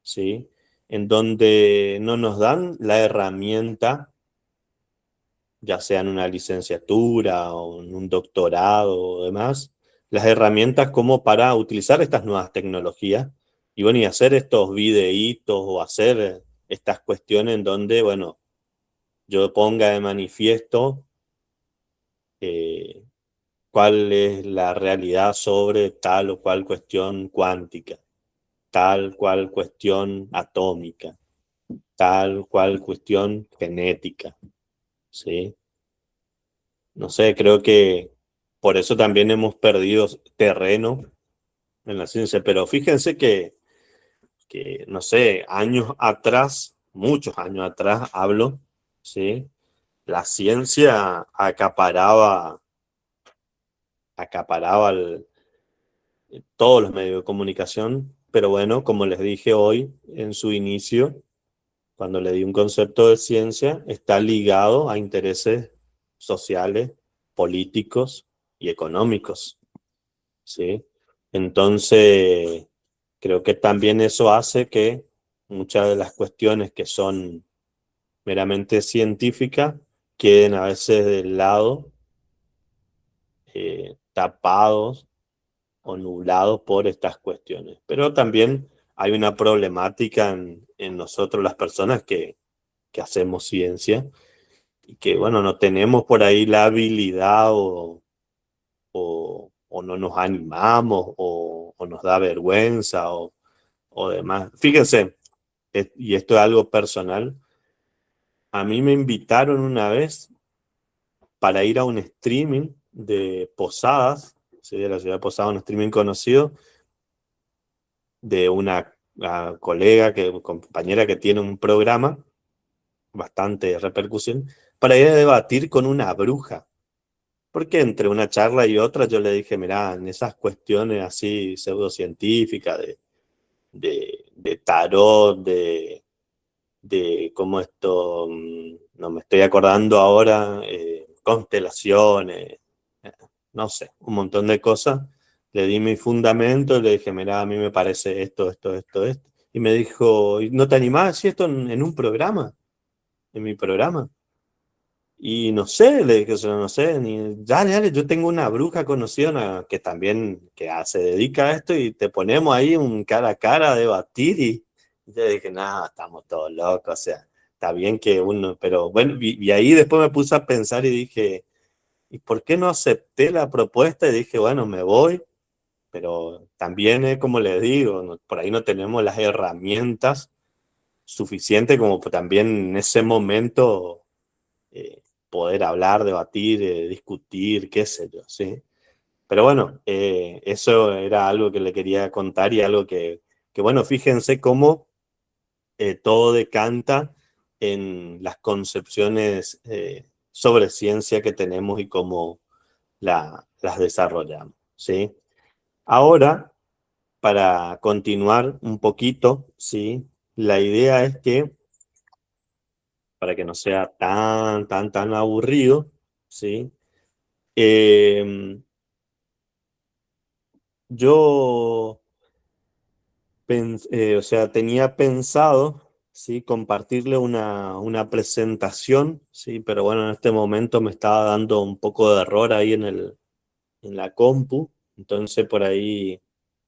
¿sí? En donde no nos dan la herramienta, ya sea en una licenciatura o en un doctorado o demás, las herramientas como para utilizar estas nuevas tecnologías y bueno, y hacer estos videitos o hacer estas cuestiones en donde, bueno, yo ponga de manifiesto cuál es la realidad sobre tal o cual cuestión cuántica, tal cual cuestión atómica, tal cual cuestión genética, ¿sí? No sé, creo que por eso también hemos perdido terreno en la ciencia, pero fíjense que no sé, años atrás, muchos años atrás hablo, ¿sí? La ciencia acaparaba todos los medios de comunicación, pero bueno, como les dije hoy en su inicio, cuando le di un concepto de ciencia, está ligado a intereses sociales, políticos y económicos, ¿sí? Entonces, creo que también eso hace que muchas de las cuestiones que son meramente científicas queden a veces del lado, tapados o nublados por estas cuestiones. Pero también hay una problemática en nosotros las personas que hacemos ciencia y que, bueno, no tenemos por ahí la habilidad o no nos animamos o nos da vergüenza o demás. Fíjense, y esto es algo personal, a mí me invitaron una vez para ir a un streaming de Posadas, ¿sí? De la ciudad de Posadas, un streaming conocido de una colega, compañera que tiene un programa bastante repercusión, para ir a debatir con una bruja. Porque entre una charla y otra yo le dije, mirá, en esas cuestiones así pseudocientíficas, de tarot, de cómo esto, no me estoy acordando ahora, constelaciones, eh, no sé, un montón de cosas. Le di mi fundamento y le dije, mira, a mí me parece esto, esto, esto, esto. Y me dijo, ¿no te animás a decir esto en un programa? En mi programa. Y no sé, le dije, no sé, dale, dale, yo tengo una bruja conocida que también se dedica a esto y te ponemos ahí un cara a cara a debatir y yo dije, nada, estamos todos locos, o sea, está bien que uno, pero bueno, y ahí después me puse a pensar y dije, ¿y por qué no acepté la propuesta? Y dije, bueno, me voy, pero también es como les digo, por ahí no tenemos las herramientas suficientes como también en ese momento poder hablar, debatir, discutir, qué sé yo, ¿sí? Pero bueno, eso era algo que le quería contar y algo que bueno, fíjense cómo todo decanta en las concepciones sobre ciencia que tenemos y cómo las desarrollamos, ¿sí? Ahora, para continuar un poquito, ¿sí? La idea es que, para que no sea tan aburrido, ¿sí? Eh, yo, o sea, tenía pensado, ¿sí? Compartirle una presentación, ¿sí? Pero bueno, en este momento me estaba dando un poco de error ahí en la compu, entonces por ahí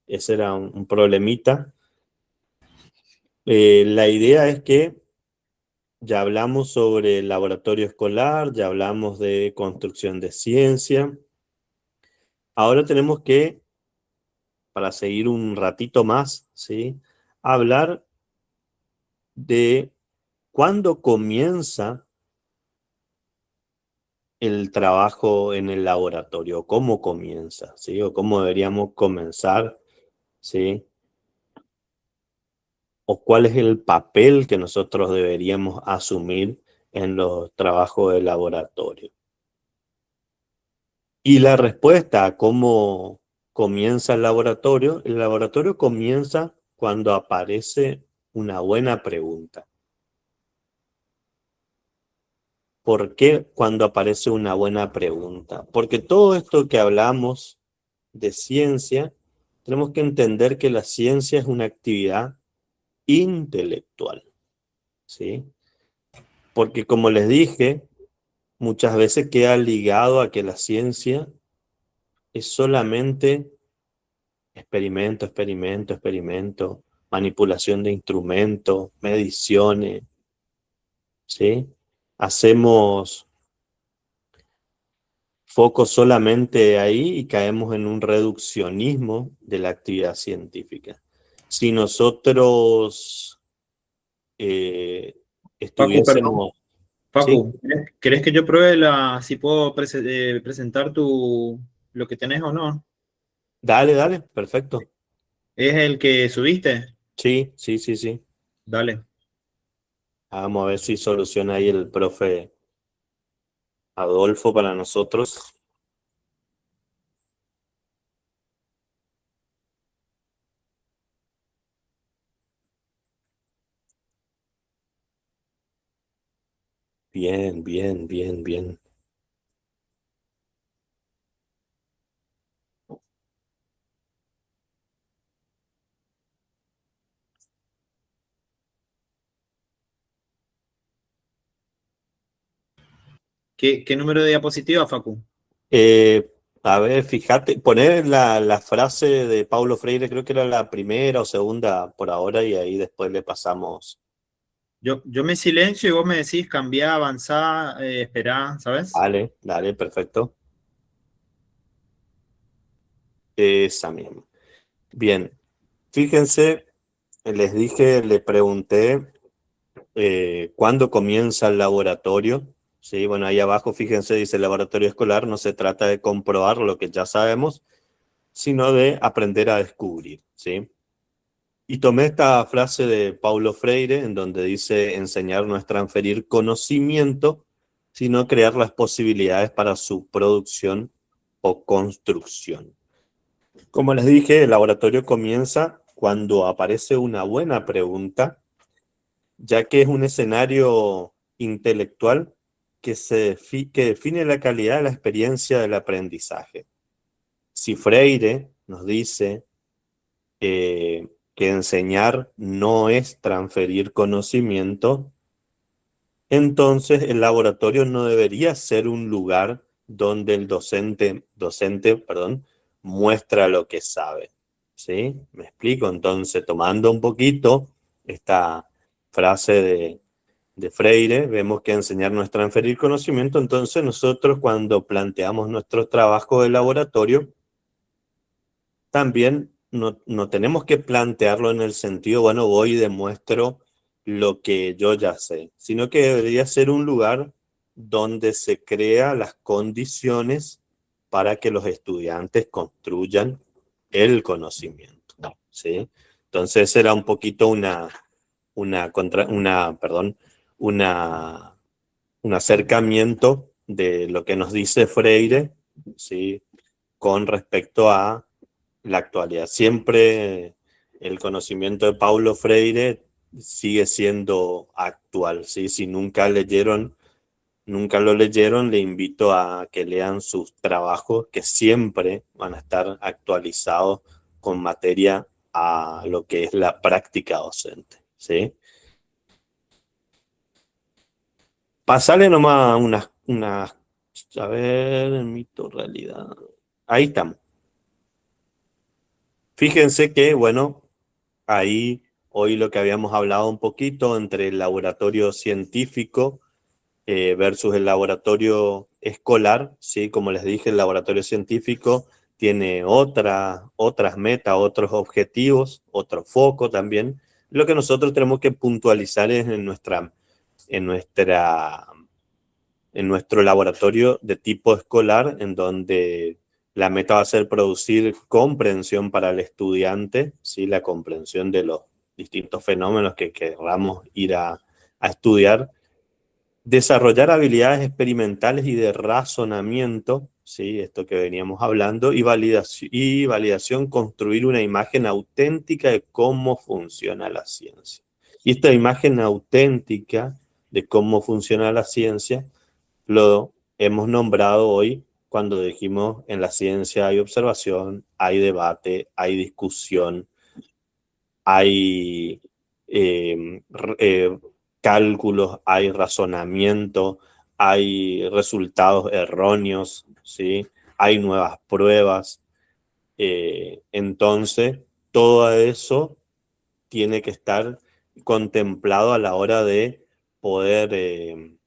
ese era un problemita. La idea es que ya hablamos sobre el laboratorio escolar, ya hablamos de construcción de ciencia. Ahora tenemos que, para seguir un ratito más, ¿sí? Hablar de cuándo comienza el trabajo en el laboratorio, cómo comienza, ¿sí? O cómo deberíamos comenzar, ¿sí? O cuál es el papel que nosotros deberíamos asumir en los trabajos de laboratorio. Y la respuesta a cómo comienza el laboratorio comienza cuando aparece una buena pregunta. ¿Por qué cuando aparece una buena pregunta? Porque todo esto que hablamos de ciencia, tenemos que entender que la ciencia es una actividad intelectual, ¿sí? Porque como les dije, muchas veces queda ligado a que la ciencia es solamente experimento, experimento, experimento, manipulación de instrumentos, mediciones, ¿sí? Hacemos foco solamente ahí y caemos en un reduccionismo de la actividad científica. Si nosotros Facu, perdón. estuviésemos, ¿sí? Facu, ¿querés que yo pruebe si puedo presentar lo que tenés o no? Dale, dale, perfecto. ¿Es el que subiste? Sí, sí, sí, sí. Dale. Vamos a ver si soluciona ahí el profe Adolfo para nosotros. Bien, bien, bien, bien. ¿Qué número de diapositiva, Facu? Eh, a ver, fíjate, poner la frase de Paulo Freire, creo que era la primera o segunda por ahora, y ahí después le pasamos. Yo me silencio y vos me decís cambiar, avanzar, esperar, ¿sabes? Dale, dale, perfecto. Esa misma. Bien, fíjense, les dije, le pregunté cuándo comienza el laboratorio. Sí, bueno, ahí abajo, fíjense, dice laboratorio escolar, no se trata de comprobar lo que ya sabemos, sino de aprender a descubrir, ¿sí? Y tomé esta frase de Paulo Freire, en donde dice, enseñar no es transferir conocimiento, sino crear las posibilidades para su producción o construcción. Como les dije, el laboratorio comienza cuando aparece una buena pregunta, ya que es un escenario intelectual que define la calidad de la experiencia del aprendizaje. Si Freire nos dice que enseñar no es transferir conocimiento, entonces el laboratorio no debería ser un lugar donde el docente, perdón, muestra lo que sabe. ¿Sí? ¿Me explico? Entonces, tomando un poquito esta frase de Freire, vemos que enseñar no es transferir conocimiento, entonces nosotros cuando planteamos nuestro trabajo de laboratorio, también no tenemos que plantearlo en el sentido, bueno, voy y demuestro lo que yo ya sé, sino que debería ser un lugar donde se crea las condiciones para que los estudiantes construyan el conocimiento, ¿sí? Entonces era un poquito perdón, una, un acercamiento de lo que nos dice Freire, ¿sí? Con respecto a la actualidad. Siempre el conocimiento de Paulo Freire sigue siendo actual, ¿sí? Si nunca lo leyeron, le invito a que lean sus trabajos, que siempre van a estar actualizados con materia a lo que es la práctica docente, ¿sí? Pasarle nomás a ver, mito, realidad. Ahí estamos. Fíjense que, bueno, ahí hoy lo que habíamos hablado un poquito entre el laboratorio científico versus el laboratorio escolar, ¿sí? Como les dije, el laboratorio científico tiene otras metas, otros objetivos, otro foco también. Lo que nosotros tenemos que puntualizar es en nuestra, en nuestro laboratorio de tipo escolar, en donde la meta va a ser producir comprensión para el estudiante, ¿sí? La comprensión de los distintos fenómenos que queramos ir a estudiar, desarrollar habilidades experimentales y de razonamiento, ¿sí? Esto que veníamos hablando, y validación, construir una imagen auténtica de cómo funciona la ciencia. Y esta imagen auténtica de cómo funciona la ciencia lo hemos nombrado hoy cuando dijimos en la ciencia hay observación, hay debate, hay discusión, hay eh, eh, cálculos, hay razonamiento, hay resultados erróneos, ¿sí? Hay nuevas pruebas. Entonces, todo eso tiene que estar contemplado a la hora de poder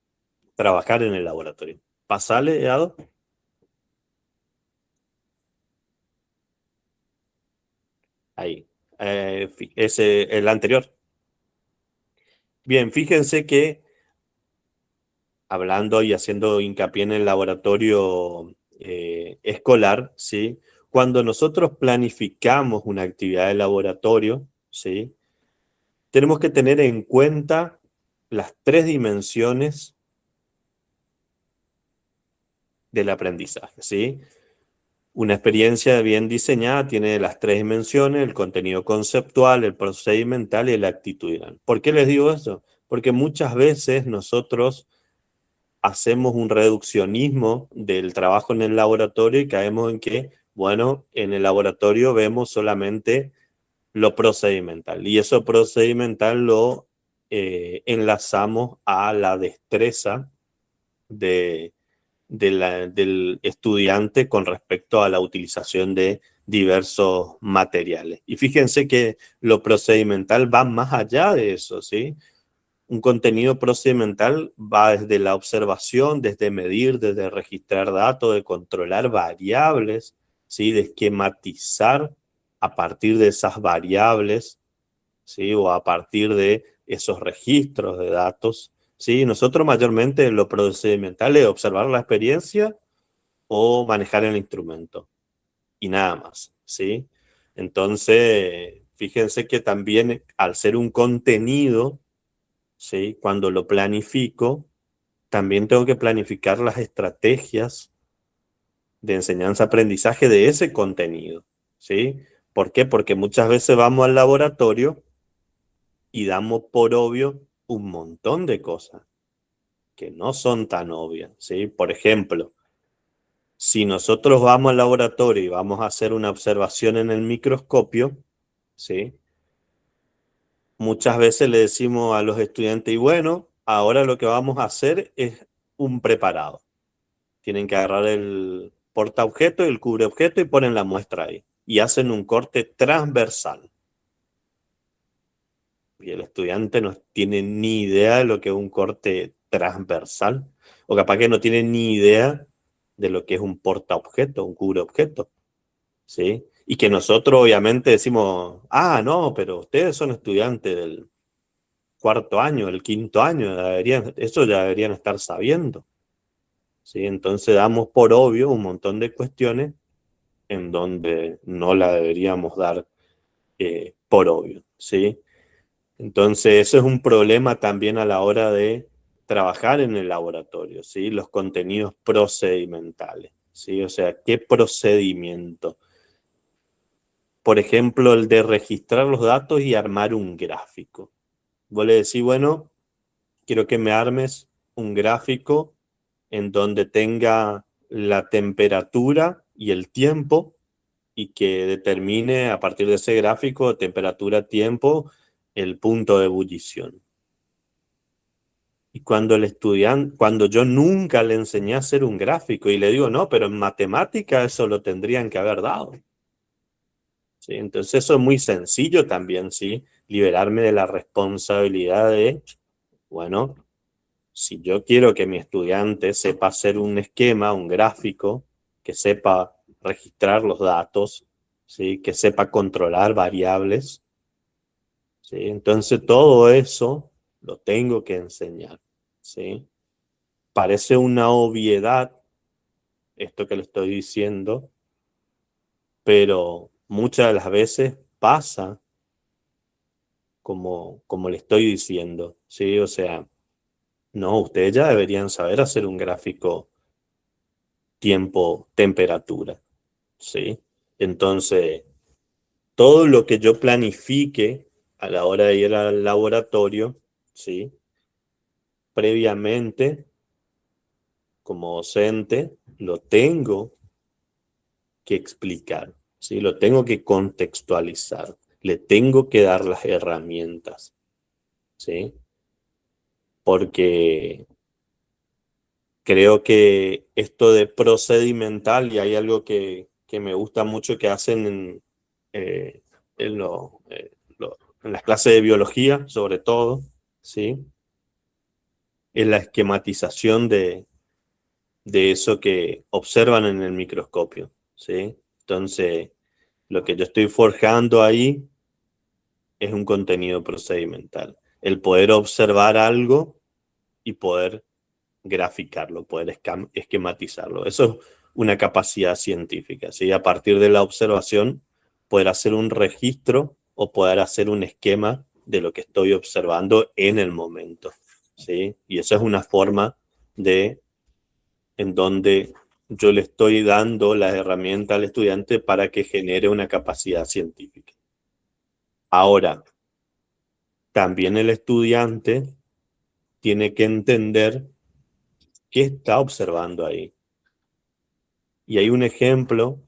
trabajar en el laboratorio. ¿Pasale, Ado? Ahí. El anterior. Bien, fíjense que hablando y haciendo hincapié en el laboratorio escolar, ¿sí? Cuando nosotros planificamos una actividad de laboratorio, ¿sí? Tenemos que tener en cuenta las tres dimensiones del aprendizaje, ¿sí? Una experiencia bien diseñada tiene las tres dimensiones: el contenido conceptual, el procedimental y el actitudinal. ¿Por qué les digo eso? Porque muchas veces nosotros hacemos un reduccionismo del trabajo en el laboratorio y caemos en que, bueno, en el laboratorio vemos solamente lo procedimental y eso procedimental lo enlazamos a la destreza de, del estudiante con respecto a la utilización de diversos materiales. Y fíjense que lo procedimental va más allá de eso, ¿sí? Un contenido procedimental va desde la observación, desde medir, desde registrar datos, de controlar variables, ¿sí? De esquematizar a partir de esas variables, ¿sí? O a partir de esos registros de datos, ¿sí? Nosotros mayormente lo procedimental es observar la experiencia o manejar el instrumento y nada más, ¿sí? Entonces, fíjense que también al ser un contenido, ¿sí? Cuando lo planifico, también tengo que planificar las estrategias de enseñanza-aprendizaje de ese contenido, ¿sí? ¿Por qué? Porque muchas veces vamos al laboratorio y damos por obvio un montón de cosas que no son tan obvias, ¿sí? Por ejemplo, si nosotros vamos al laboratorio y vamos a hacer una observación en el microscopio, ¿sí? Muchas veces le decimos a los estudiantes, y bueno, ahora lo que vamos a hacer es un preparado. Tienen que agarrar el portaobjeto y el cubreobjeto y ponen la muestra ahí. Y hacen un corte transversal. Y el estudiante no tiene ni idea de lo que es un corte transversal. O capaz que no tiene ni idea de lo que es un portaobjeto, un cubreobjeto. ¿Sí? Y que nosotros obviamente decimos, ah, no, pero ustedes son estudiantes del cuarto año, del quinto año, eso ya deberían estar sabiendo. ¿Sí? Entonces damos por obvio un montón de cuestiones en donde no la deberíamos dar por obvio, ¿sí? Entonces eso es un problema también a la hora de trabajar en el laboratorio, ¿sí? Los contenidos procedimentales, ¿sí? O sea, ¿qué procedimiento? Por ejemplo, el de registrar los datos y armar un gráfico. Vos le decís, bueno, quiero que me armes un gráfico en donde tenga la temperatura y el tiempo y que determine a partir de ese gráfico, temperatura, tiempo, el punto de ebullición. Y cuando el estudiante, cuando yo nunca le enseñé a hacer un gráfico y le digo, no, pero en matemática eso lo tendrían que haber dado. ¿Sí? Entonces eso es muy sencillo también, ¿sí? Liberarme de la responsabilidad de, bueno, si yo quiero que mi estudiante sepa hacer un esquema, un gráfico, que sepa registrar los datos, ¿sí? Que sepa controlar variables, ¿sí? Entonces todo eso lo tengo que enseñar, ¿sí? Parece una obviedad esto que le estoy diciendo, pero muchas de las veces pasa como le estoy diciendo, ¿sí? O sea, no, ustedes ya deberían saber hacer un gráfico tiempo, temperatura, ¿sí? Entonces, todo lo que yo planifique a la hora de ir al laboratorio, ¿sí? Previamente, como docente, lo tengo que explicar, ¿sí? Lo tengo que contextualizar, le tengo que dar las herramientas, ¿sí? Porque creo que esto de procedimental, y hay algo que me gusta mucho que hacen eh, en las clases de biología, sobre todo, ¿sí? Es la esquematización de eso que observan en el microscopio, ¿sí? Entonces, Lo que yo estoy forjando ahí es un contenido procedimental. El poder observar algo y poder graficarlo, poder esquematizarlo. Eso es una capacidad científica, ¿sí? A partir de la observación, poder hacer un registro o poder hacer un esquema de lo que estoy observando en el momento, ¿sí? Y esa es una forma en donde yo le estoy dando la herramienta al estudiante para que genere una capacidad científica. Ahora, también el estudiante tiene que entender qué está observando ahí. Y hay un ejemplo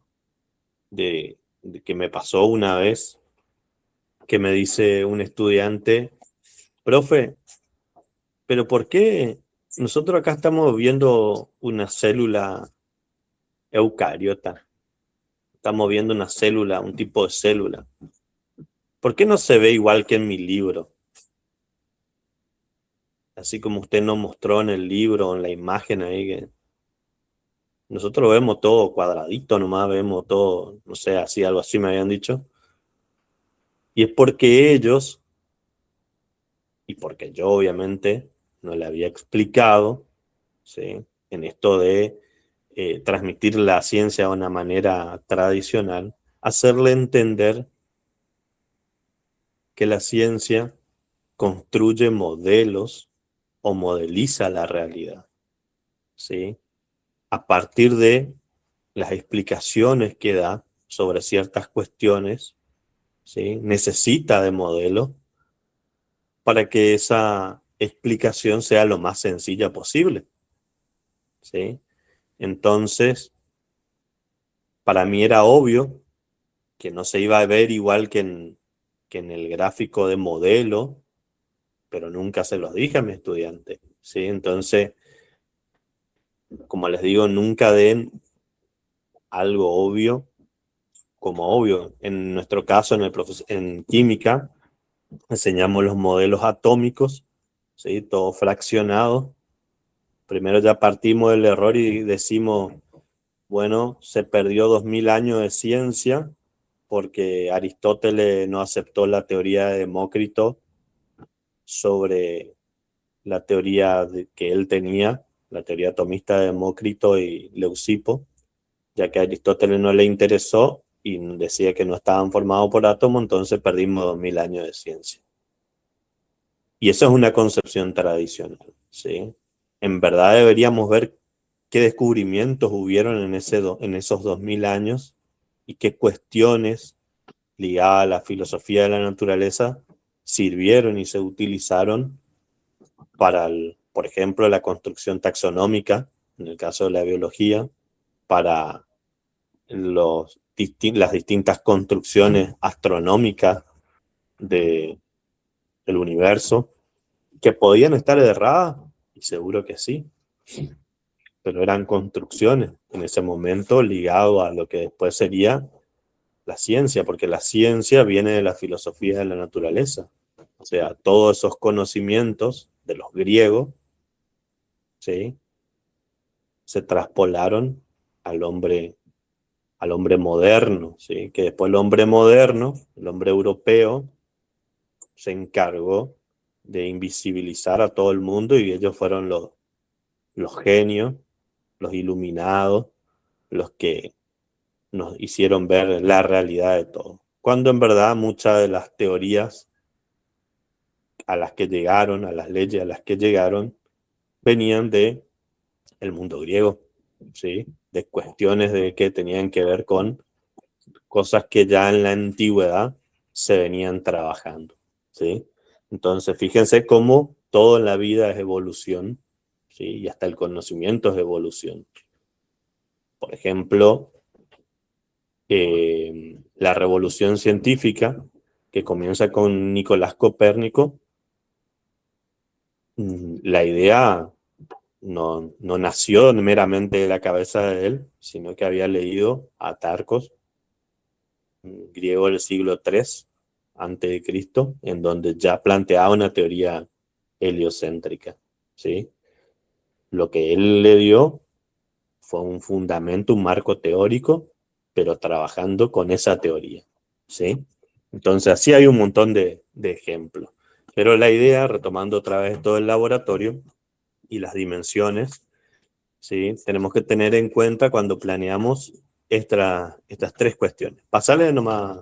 de que me pasó una vez, que me dice un estudiante: profe, pero ¿por qué nosotros acá estamos viendo una célula eucariota? Estamos viendo una célula, un tipo de célula. ¿Por qué no se ve igual que en mi libro? Así como usted nos mostró en el libro, en la imagen ahí, que nosotros vemos todo cuadradito, nomás vemos todo, no sé, así, algo así me habían dicho. Y es porque ellos, y porque yo obviamente no le había explicado, ¿sí?, en esto de transmitir la ciencia de una manera tradicional, hacerle entender que la ciencia construye modelos o modeliza la realidad, ¿sí?, a partir de las explicaciones que da sobre ciertas cuestiones, ¿sí? Necesita de modelos para que esa explicación sea lo más sencilla posible, ¿sí? Entonces, para mí era obvio que no se iba a ver igual que en el gráfico de modelo, pero nunca se los dije a mi estudiante, ¿sí? Entonces, como les digo, nunca den algo obvio como obvio. En nuestro caso, en química, enseñamos los modelos atómicos, ¿sí? Todo fraccionado. Primero ya partimos del error y decimos, bueno, se perdió 2000 años de ciencia porque Aristóteles no aceptó la teoría de Demócrito sobre la teoría que él tenía, la teoría atomista de Demócrito y Leucipo, ya que a Aristóteles no le interesó y decía que no estaban formados por átomos, entonces perdimos 2000 años de ciencia. Y eso es una concepción tradicional, ¿sí? En verdad deberíamos ver qué descubrimientos hubieron en esos 2000 años y qué cuestiones ligadas a la filosofía de la naturaleza sirvieron y se utilizaron para, por ejemplo, la construcción taxonómica, en el caso de la biología, para las distintas construcciones astronómicas del universo, que podían estar erradas, y seguro que sí, pero eran construcciones en ese momento ligado a lo que después sería la ciencia, porque la ciencia viene de la filosofía de la naturaleza. O sea, todos esos conocimientos de los griegos, ¿sí?, se traspolaron al hombre, al hombre moderno, ¿sí?, que después el hombre moderno, el hombre europeo, se encargó de invisibilizar a todo el mundo y ellos fueron los genios, los iluminados, los que nos hicieron ver la realidad de todo. Cuando en verdad muchas de las teorías a las que llegaron, a las leyes a las que llegaron, venían de el mundo griego, ¿sí?, de cuestiones de que tenían que ver con cosas que ya en la antigüedad se venían trabajando, ¿sí? Entonces, fíjense cómo todo en la vida es evolución, ¿sí? Y hasta el conocimiento es evolución. Por ejemplo, la revolución científica, que comienza con Nicolás Copérnico, la idea no nació meramente de la cabeza de él, sino que había leído a Tarcos, un griego del siglo III antes de Cristo, en donde ya planteaba una teoría heliocéntrica, ¿sí? Lo que él le dio fue un fundamento, un marco teórico, pero trabajando con esa teoría, ¿sí? Entonces, así hay un montón de ejemplos. Pero la idea, retomando otra vez todo el laboratorio y las dimensiones, ¿sí? Tenemos que tener en cuenta cuando planeamos estas tres cuestiones. Pasale nomás.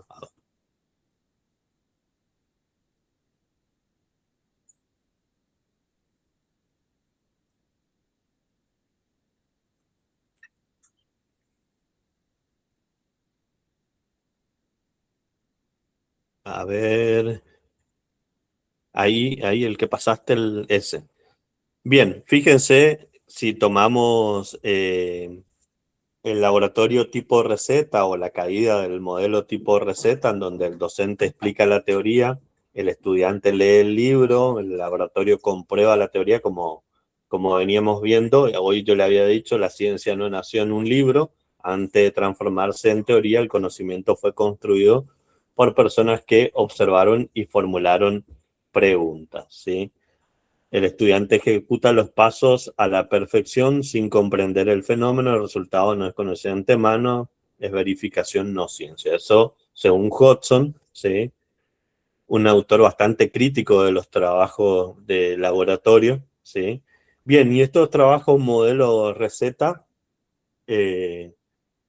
A ver, ahí el que pasaste el S. Bien, fíjense si tomamos el laboratorio tipo receta o la caída del modelo tipo receta, en donde el docente explica la teoría, el estudiante lee el libro, el laboratorio comprueba la teoría como veníamos viendo. Hoy yo le había dicho, la ciencia no nació en un libro, antes de transformarse en teoría, el conocimiento fue construido por personas que observaron y formularon preguntas, ¿sí? El estudiante ejecuta los pasos a la perfección sin comprender el fenómeno, el resultado no es conocido de antemano, es verificación, no ciencia. Eso, según Hodgson, ¿sí? Un autor bastante crítico de los trabajos de laboratorio, ¿sí? Bien, y estos trabajos modelo receta, eh,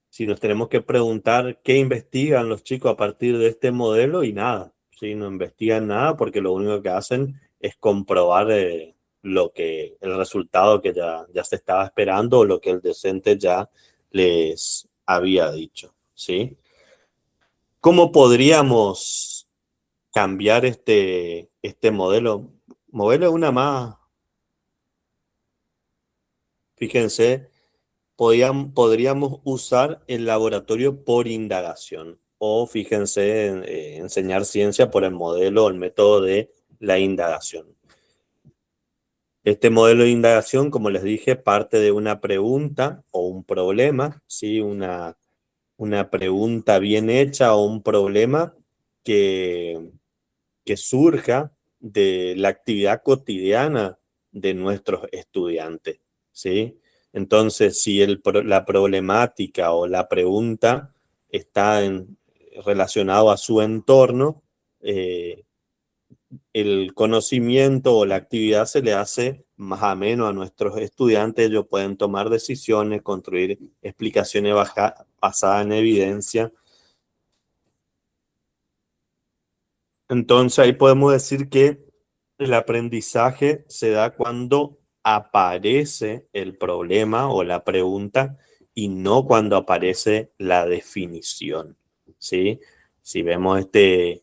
si nos tenemos que preguntar qué investigan los chicos a partir de este modelo, y nada, ¿sí? No investigan nada porque lo único que hacen es comprobar el resultado que ya se estaba esperando o lo que el docente ya les había dicho, ¿sí? ¿Cómo podríamos cambiar este modelo? Modelo una más, fíjense, podríamos usar el laboratorio por indagación o fíjense en enseñar ciencia por el modelo o el método de la indagación. Este modelo de indagación, como les dije, parte de una pregunta o un problema, ¿sí? Una pregunta bien hecha o un problema que, que surja de la actividad cotidiana de nuestros estudiantes, ¿sí? Entonces, si la problemática o la pregunta está relacionado a su entorno, el conocimiento o la actividad se le hace más ameno a nuestros estudiantes, ellos pueden tomar decisiones, construir explicaciones basadas en evidencia. Entonces ahí podemos decir que el aprendizaje se da cuando aparece el problema o la pregunta y no cuando aparece la definición, ¿sí? Si vemos este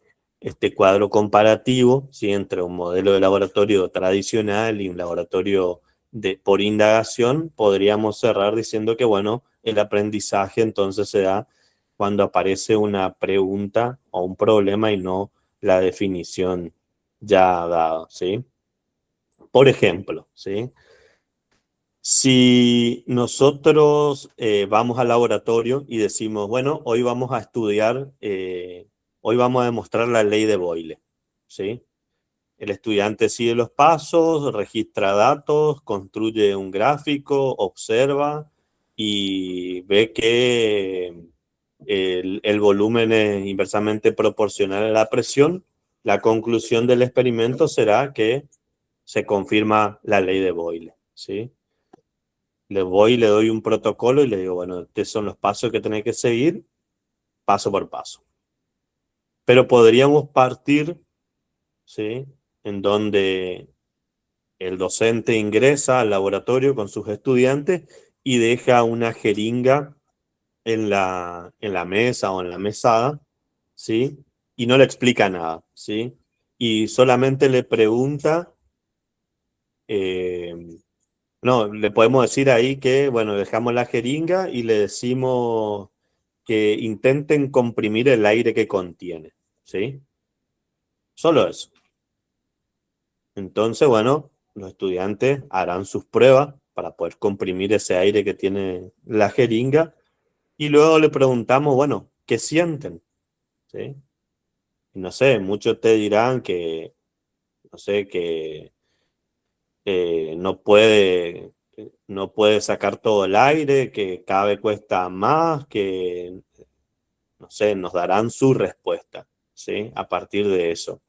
cuadro comparativo, ¿sí? Entre un modelo de laboratorio tradicional y un laboratorio por indagación, podríamos cerrar diciendo que, bueno, el aprendizaje entonces se da cuando aparece una pregunta o un problema y no la definición ya dada, ¿sí? Por ejemplo, ¿sí? Si nosotros vamos al laboratorio y decimos, bueno, hoy vamos a estudiar, hoy vamos a demostrar la ley de Boyle, ¿sí? El estudiante sigue los pasos, registra datos, construye un gráfico, observa y ve que el volumen es inversamente proporcional a la presión. La conclusión del experimento será que se confirma la ley de Boyle, ¿sí? Le voy, le doy un protocolo y le digo, bueno, estos son los pasos que tenés que seguir, paso por paso. Pero podríamos partir, ¿sí? En donde el docente ingresa al laboratorio con sus estudiantes y deja una jeringa en la mesa o en la mesada, ¿sí? Y no le explica nada, ¿sí? Y solamente le pregunta, eh, no, le podemos decir ahí que, bueno, dejamos la jeringa y le decimos que intenten comprimir el aire que contiene, ¿sí? Solo eso. Entonces, bueno, los estudiantes harán sus pruebas para poder comprimir ese aire que tiene la jeringa y luego le preguntamos, bueno, ¿qué sienten? ¿Sí? Y no sé, muchos te dirán que, no sé, que no puede sacar todo el aire, que cada vez cuesta más, que no sé, nos darán su respuesta, ¿sí? A partir de eso.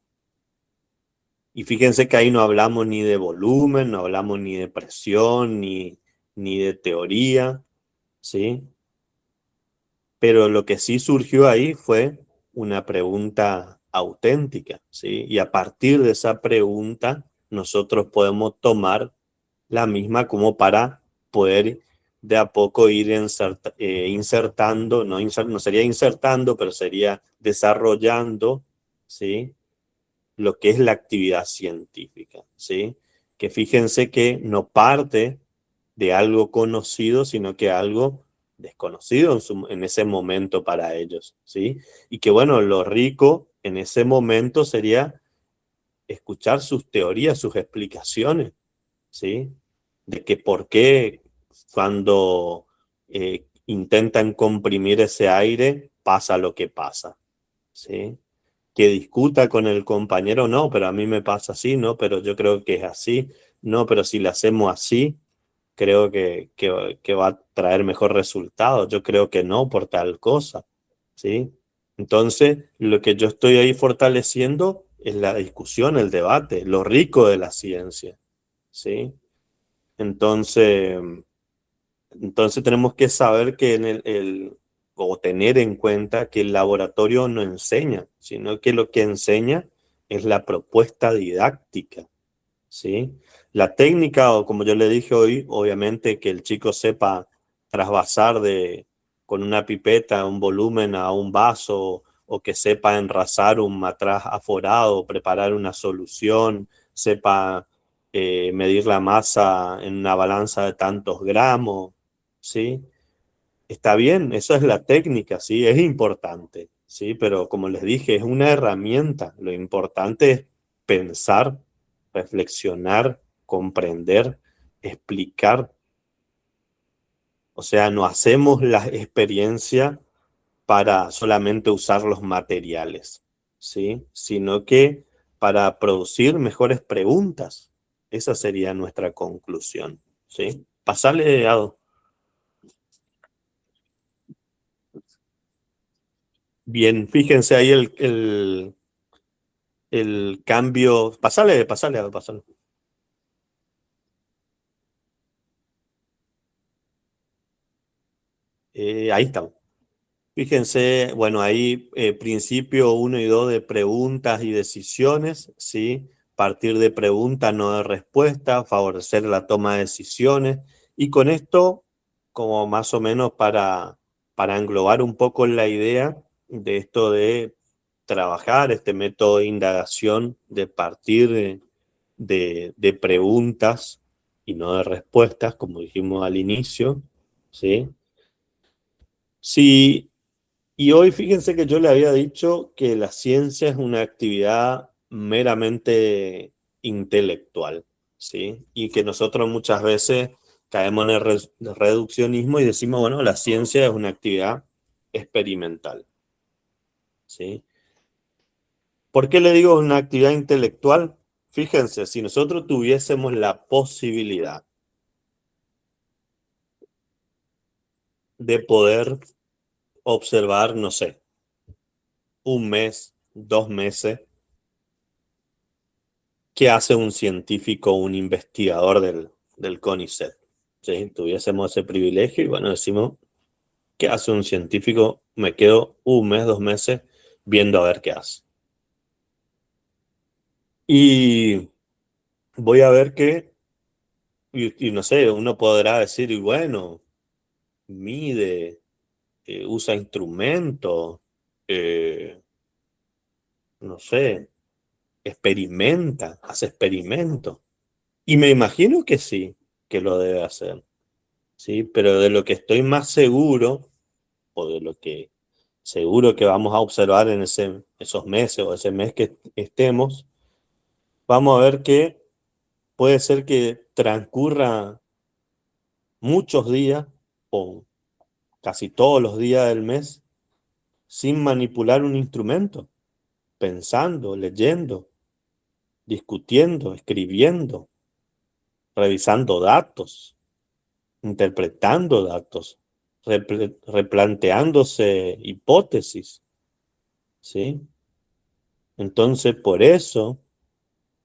Y fíjense que ahí no hablamos ni de volumen, no hablamos ni de presión, ni de teoría, ¿sí? Pero lo que sí surgió ahí fue una pregunta auténtica, ¿sí? Y a partir de esa pregunta, nosotros podemos tomar la misma como para poder de a poco ir insertando, no sería insertando, pero sería desarrollando, ¿sí? Lo que es la actividad científica, ¿sí? Que fíjense que no parte de algo conocido, sino que algo desconocido en ese momento para ellos, ¿sí? Y que bueno, lo rico en ese momento sería escuchar sus teorías, sus explicaciones, ¿sí? De que por qué cuando intentan comprimir ese aire pasa lo que pasa, ¿sí? Que discuta con el compañero, no, pero a mí me pasa así, no, pero yo creo que es así, no, pero si lo hacemos así, creo que va a traer mejor resultado, yo creo que no por tal cosa, ¿sí? Entonces, lo que yo estoy ahí fortaleciendo es la discusión, el debate, lo rico de la ciencia, ¿sí? Entonces, entonces tenemos que saber que o tener en cuenta que el laboratorio no enseña, sino que lo que enseña es la propuesta didáctica, ¿sí? La técnica, o como yo le dije hoy, obviamente que el chico sepa trasvasar con una pipeta un volumen a un vaso, o que sepa enrasar un matraz aforado, preparar una solución, sepa medir la masa en una balanza de tantos gramos, ¿sí? Está bien, eso es la técnica, sí, es importante, sí, pero como les dije, es una herramienta. Lo importante es pensar, reflexionar, comprender, explicar. O sea, no hacemos la experiencia para solamente usar los materiales, ¿sí? Sino que para producir mejores preguntas. Esa sería nuestra conclusión, ¿sí? Pasale, Ado. Bien, fíjense ahí el cambio. Pasale, Ado, pasale. Ahí está. Fíjense, bueno, ahí principio uno y 2 de preguntas y decisiones, ¿sí? Partir de preguntas, no de respuesta, favorecer la toma de decisiones. Y con esto, como más o menos para englobar un poco la idea de esto de trabajar, este método de indagación, de partir de preguntas y no de respuestas, como dijimos al inicio, ¿sí? Sí, y hoy fíjense que yo le había dicho que la ciencia es una actividad meramente intelectual, ¿sí? Y que nosotros muchas veces caemos en el reduccionismo y decimos, bueno, la ciencia es una actividad experimental, ¿sí? ¿Por qué le digo una actividad intelectual? Fíjense, si nosotros tuviésemos la posibilidad de poder observar, no sé, un mes, 2 meses, ¿qué hace un científico, un investigador del CONICET? Si tuviésemos ese privilegio y bueno, decimos, ¿qué hace un científico? Me quedo un mes, 2 meses viendo a ver qué hace. Y voy a ver qué, y no sé, uno podrá decir, y bueno, mide, usa instrumentos, no sé, experimenta, hace experimentos. Y me imagino que sí, que lo debe hacer. Sí, pero de lo que estoy más seguro, o de lo que seguro que vamos a observar en esos meses o ese mes que estemos, vamos a ver que puede ser que transcurra muchos días o casi todos los días del mes sin manipular un instrumento, pensando, leyendo, discutiendo, escribiendo, revisando datos, interpretando datos. replanteándose hipótesis, ¿sí? Entonces, por eso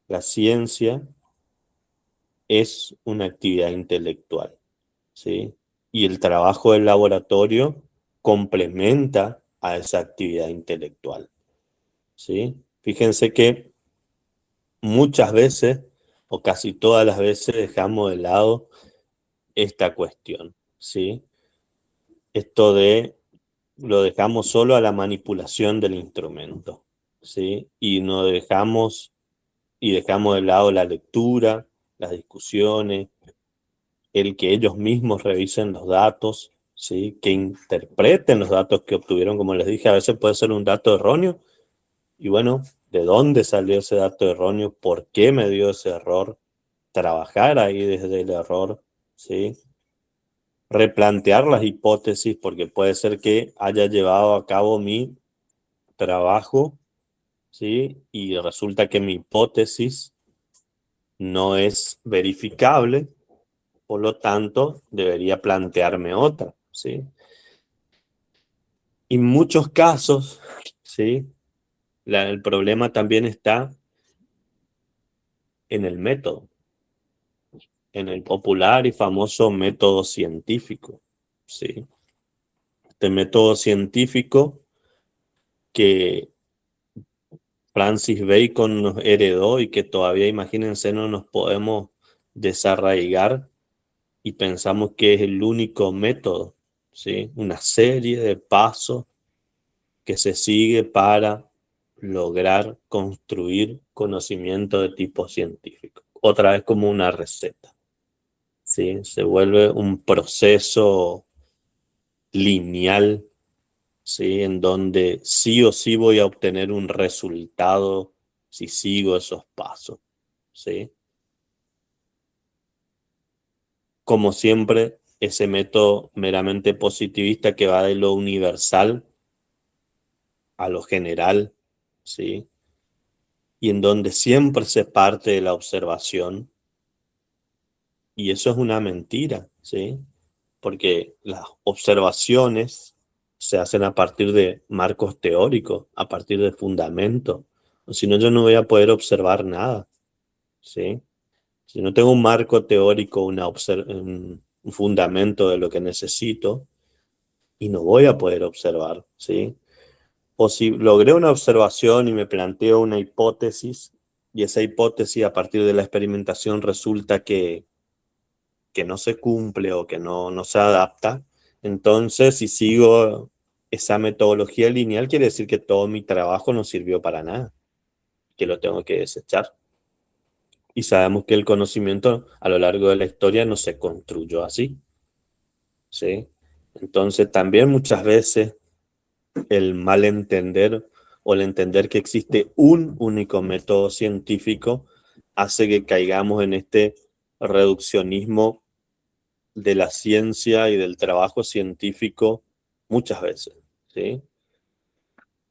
la ciencia es una actividad intelectual, ¿sí? Y el trabajo del laboratorio complementa a esa actividad intelectual, ¿sí? Fíjense que muchas veces, o casi todas las veces, dejamos de lado esta cuestión, ¿sí? Esto de lo dejamos solo a la manipulación del instrumento, ¿sí? Y dejamos de lado la lectura, las discusiones, el que ellos mismos revisen los datos, ¿sí? Que interpreten los datos que obtuvieron, como les dije, a veces puede ser un dato erróneo, y bueno, ¿de dónde salió ese dato erróneo? ¿Por qué me dio ese error? Trabajar ahí desde el error, ¿sí? Replantear las hipótesis, porque puede ser que haya llevado a cabo mi trabajo, ¿sí? Y resulta que mi hipótesis no es verificable, por lo tanto, debería plantearme otra, ¿sí? Y en muchos casos, ¿sí? El problema también está en el método, en el popular y famoso método científico, ¿sí? Este método científico que Francis Bacon nos heredó y que todavía, imagínense, no nos podemos desarraigar y pensamos que es el único método, ¿sí? Una serie de pasos que se sigue para lograr construir conocimiento de tipo científico. Otra vez como una receta, ¿sí? Se vuelve un proceso lineal, ¿sí? En donde sí o sí voy a obtener un resultado si sigo esos pasos, ¿sí? Como siempre, ese método meramente positivista que va de lo universal a lo general, ¿sí? Y en donde siempre se parte de la observación, y eso es una mentira, ¿sí? Porque las observaciones se hacen a partir de marcos teóricos, a partir de fundamentos, si no yo no voy a poder observar nada, ¿sí? Si no tengo un marco teórico, un fundamento de lo que necesito, y no voy a poder observar, ¿sí? O si logré una observación y me planteo una hipótesis, y esa hipótesis a partir de la experimentación resulta que no se cumple o que no se adapta, entonces si sigo esa metodología lineal, quiere decir que todo mi trabajo no sirvió para nada, que lo tengo que desechar. Y sabemos que el conocimiento a lo largo de la historia no se construyó así, ¿sí? Entonces también muchas veces el mal entender o el entender que existe un único método científico hace que caigamos en este reduccionismo de la ciencia y del trabajo científico muchas veces, ¿sí?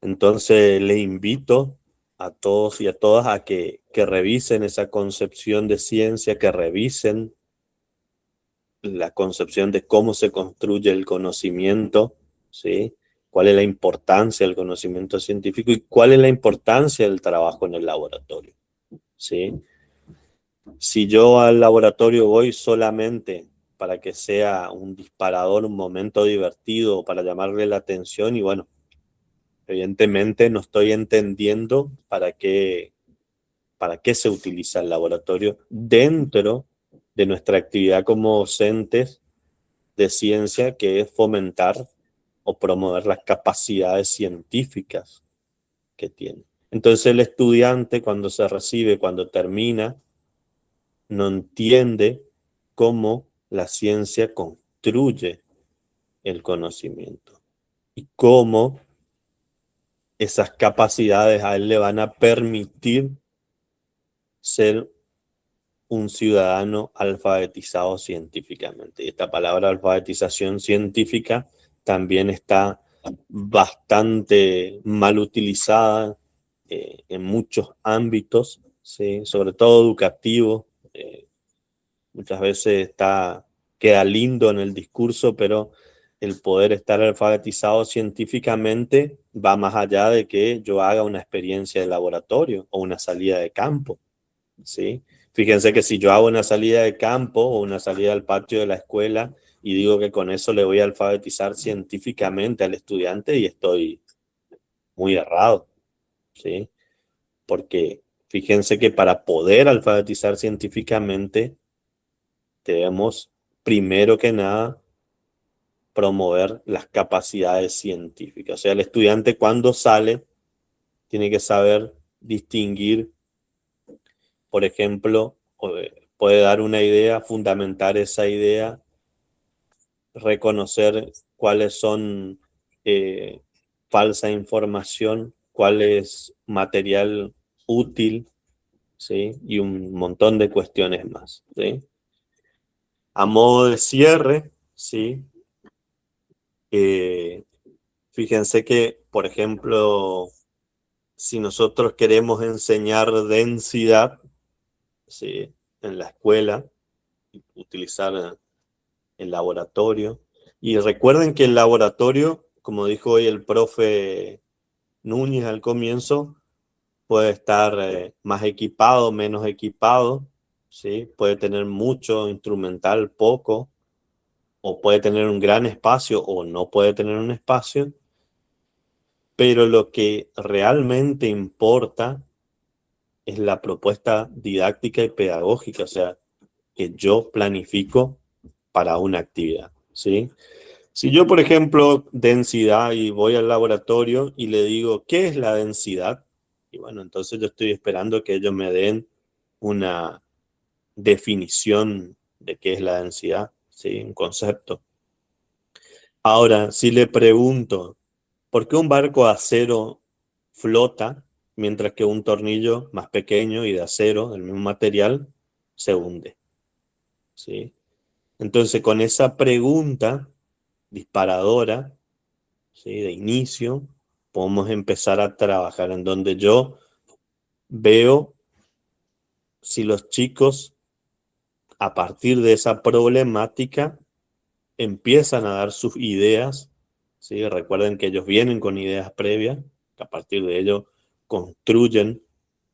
Entonces le invito a todos y a todas a que revisen esa concepción de ciencia, que revisen la concepción de cómo se construye el conocimiento, ¿sí? Cuál es la importancia del conocimiento científico y cuál es la importancia del trabajo en el laboratorio, ¿sí? Si yo al laboratorio voy solamente para que sea un disparador, un momento divertido, para llamarle la atención, y bueno, evidentemente no estoy entendiendo para qué se utiliza el laboratorio dentro de nuestra actividad como docentes de ciencia, que es fomentar o promover las capacidades científicas que tiene. Entonces el estudiante cuando se recibe, cuando termina, no entiende cómo la ciencia construye el conocimiento y cómo esas capacidades a él le van a permitir ser un ciudadano alfabetizado científicamente. Y esta palabra alfabetización científica también está bastante mal utilizada en muchos ámbitos, ¿sí? Sobre todo educativo. Muchas veces queda lindo en el discurso, pero el poder estar alfabetizado científicamente va más allá de que yo haga una experiencia de laboratorio o una salida de campo, ¿sí? Fíjense que si yo hago una salida de campo o una salida al patio de la escuela y digo que con eso le voy a alfabetizar científicamente al estudiante, y estoy muy errado, ¿sí? Porque fíjense que para poder alfabetizar científicamente debemos, primero que nada, promover las capacidades científicas. O sea, el estudiante cuando sale tiene que saber distinguir, por ejemplo, puede dar una idea, fundamentar esa idea, reconocer cuáles son eh, falsa información, cuál es material útil, ¿sí? Y un montón de cuestiones más, ¿sí? A modo de cierre, ¿sí? Eh, Fíjense que, por ejemplo, si nosotros queremos enseñar densidad, ¿sí? En la escuela, utilizar el laboratorio. Y recuerden que el laboratorio, como dijo hoy el profe Núñez al comienzo, puede estar más equipado, menos equipado, ¿sí? Puede tener mucho instrumental, poco, o puede tener un gran espacio o no puede tener un espacio, pero lo que realmente importa es la propuesta didáctica y pedagógica, o sea, que yo planifico para una actividad, ¿sí? Si yo, por ejemplo, densidad y voy al laboratorio y le digo, ¿qué es la densidad? Y bueno, entonces yo estoy esperando que ellos me den una definición de qué es la densidad, ¿sí? Un concepto. Ahora, si le pregunto, ¿por qué un barco de acero flota mientras que un tornillo más pequeño y de acero, del mismo material, se hunde? ¿Sí? Entonces, con esa pregunta disparadora, ¿sí? De inicio, podemos empezar a trabajar en donde yo veo si los chicos, a partir de esa problemática, empiezan a dar sus ideas, ¿sí? Recuerden que ellos vienen con ideas previas, que a partir de ello construyen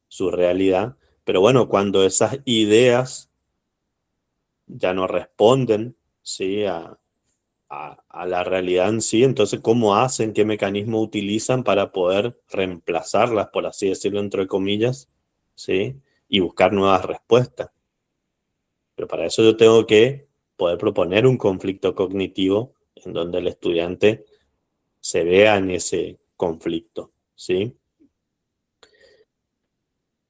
su realidad, pero bueno, cuando esas ideas ya no responden, ¿sí? A la realidad en sí, entonces, ¿cómo hacen? ¿Qué mecanismo utilizan para poder reemplazarlas, por así decirlo, entre comillas, ¿sí? Y buscar nuevas respuestas? Pero para eso yo tengo que poder proponer un conflicto cognitivo en donde el estudiante se vea en ese conflicto, ¿sí?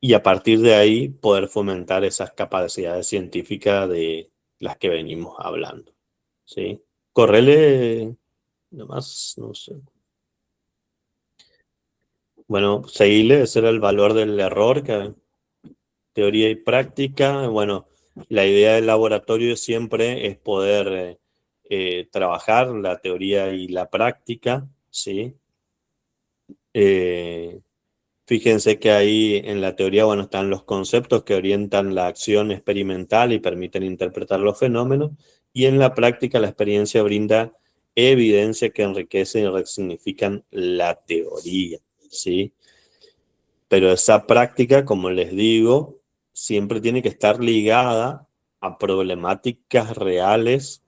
Y a partir de ahí poder fomentar esas capacidades científicas de las que venimos hablando, ¿sí? Correle, nomás, no sé. Bueno, seguirle, ese era el valor del error, que teoría y práctica. Bueno, la idea del laboratorio siempre es poder trabajar la teoría y la práctica, ¿sí? Eh, Fíjense que ahí en la teoría, bueno, están los conceptos que orientan la acción experimental y permiten interpretar los fenómenos, y en la práctica la experiencia brinda evidencia que enriquecen y resignifican la teoría, ¿sí? Pero esa práctica, como les digo, siempre tiene que estar ligada a problemáticas reales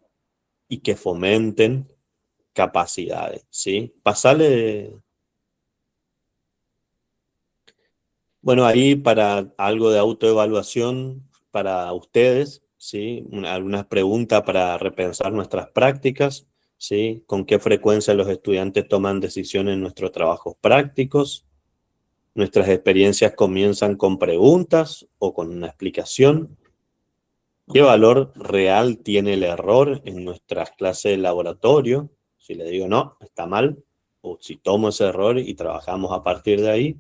y que fomenten capacidades, ¿sí? Pasarle, bueno, ahí para algo de autoevaluación para ustedes, ¿sí? Algunas preguntas para repensar nuestras prácticas, ¿sí? ¿Con qué frecuencia los estudiantes toman decisiones en nuestros trabajos prácticos? ¿Nuestras experiencias comienzan con preguntas o con una explicación? ¿Qué valor real tiene el error en nuestras clases de laboratorio? Si le digo no, está mal, o si tomo ese error y trabajamos a partir de ahí.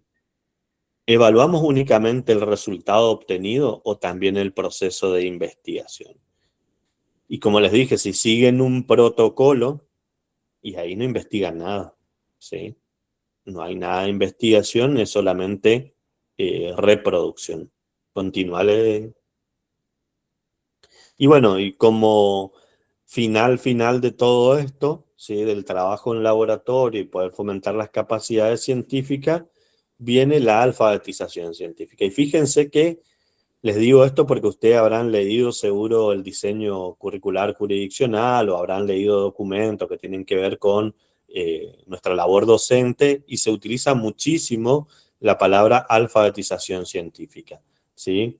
¿Evaluamos únicamente el resultado obtenido o también el proceso de investigación? Y como les dije, si siguen un protocolo, y ahí no investigan nada, ¿sí? No hay nada de investigación, es solamente reproducción. Continuale. Y bueno, y como final de todo esto, ¿sí? Del trabajo en laboratorio y poder fomentar las capacidades científicas, viene la alfabetización científica. Y fíjense que les digo esto porque ustedes habrán leído seguro el diseño curricular jurisdiccional o habrán leído documentos que tienen que ver con nuestra labor docente y se utiliza muchísimo la palabra alfabetización científica, ¿sí?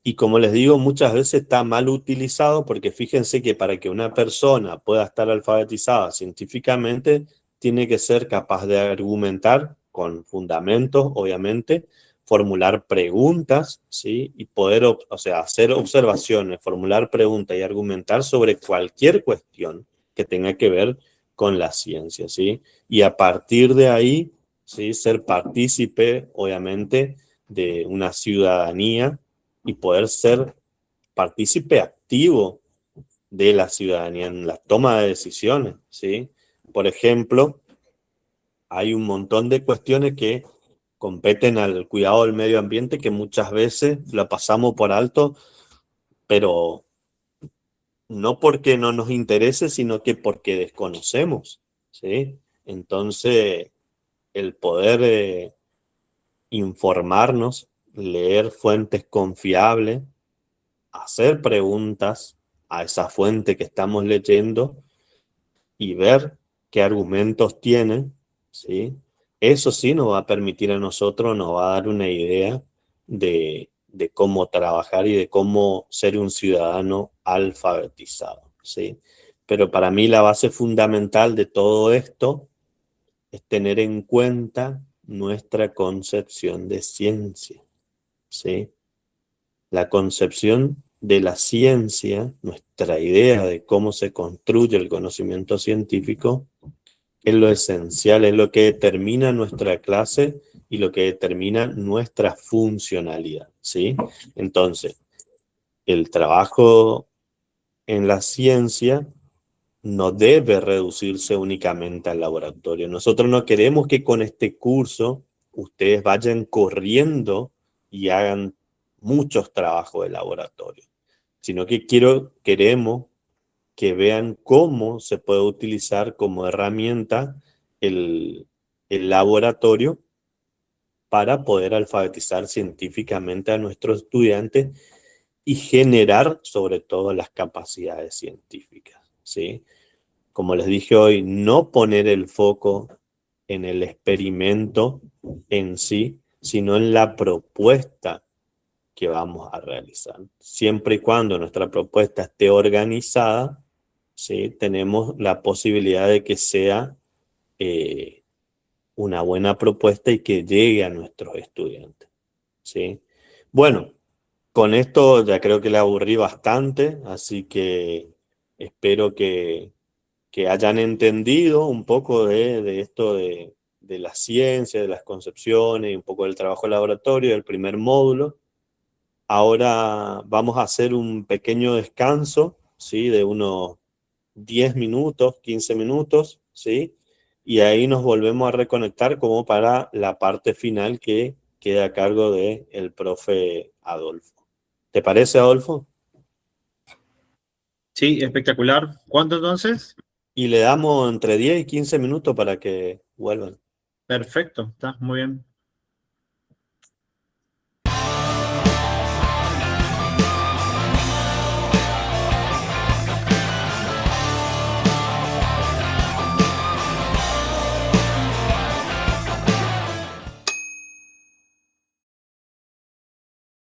Y como les digo, muchas veces está mal utilizado porque fíjense que para que una persona pueda estar alfabetizada científicamente, tiene que ser capaz de argumentar con fundamentos, obviamente, formular preguntas, ¿sí? Y poder, o sea, hacer observaciones, formular preguntas y argumentar sobre cualquier cuestión que tenga que ver con la ciencia, ¿sí? Y a partir de ahí, ¿sí? Ser partícipe, obviamente, de una ciudadanía y poder ser partícipe activo de la ciudadanía en la toma de decisiones, ¿sí? Por ejemplo, hay un montón de cuestiones que competen al cuidado del medio ambiente que muchas veces la pasamos por alto, pero no porque no nos interese, sino que porque desconocemos, ¿sí? Entonces, el poder informarnos, leer fuentes confiables, hacer preguntas a esa fuente que estamos leyendo y ver qué argumentos tienen, ¿sí? Eso sí nos va a permitir a nosotros, nos va a dar una idea de cómo trabajar y de cómo ser un ciudadano alfabetizado, ¿sí? Pero para mí la base fundamental de todo esto es tener en cuenta nuestra concepción de ciencia, ¿sí? La concepción de la ciencia, nuestra idea de cómo se construye el conocimiento científico, es lo esencial, es lo que determina nuestra clase y lo que determina nuestra funcionalidad, ¿sí? Entonces, el trabajo en la ciencia no debe reducirse únicamente al laboratorio. Nosotros no queremos que con este curso ustedes vayan corriendo y hagan muchos trabajos de laboratorio, sino que queremos que vean cómo se puede utilizar como herramienta el, el laboratorio para poder alfabetizar científicamente a nuestros estudiantes y generar sobre todo las capacidades científicas, ¿sí? Como les dije hoy, no poner el foco en el experimento en sí, sino en la propuesta que vamos a realizar. Siempre y cuando nuestra propuesta esté organizada, ¿sí? Tenemos la posibilidad de que sea eh, una buena propuesta y que llegue a nuestros estudiantes, ¿sí? Bueno, con esto ya creo que le aburrí bastante, así que espero que hayan entendido un poco de esto de la ciencia, de las concepciones, y un poco del trabajo de laboratorio, del primer módulo. Ahora vamos a hacer un pequeño descanso, ¿sí? De unos 10 minutos, 15 minutos, ¿sí? Y ahí nos volvemos a reconectar como para la parte final que queda a cargo de el profe Adolfo. ¿Te parece, Adolfo? Sí, espectacular. ¿Cuánto entonces? Y le damos entre 10 y 15 minutos para que vuelvan. Perfecto, está muy bien.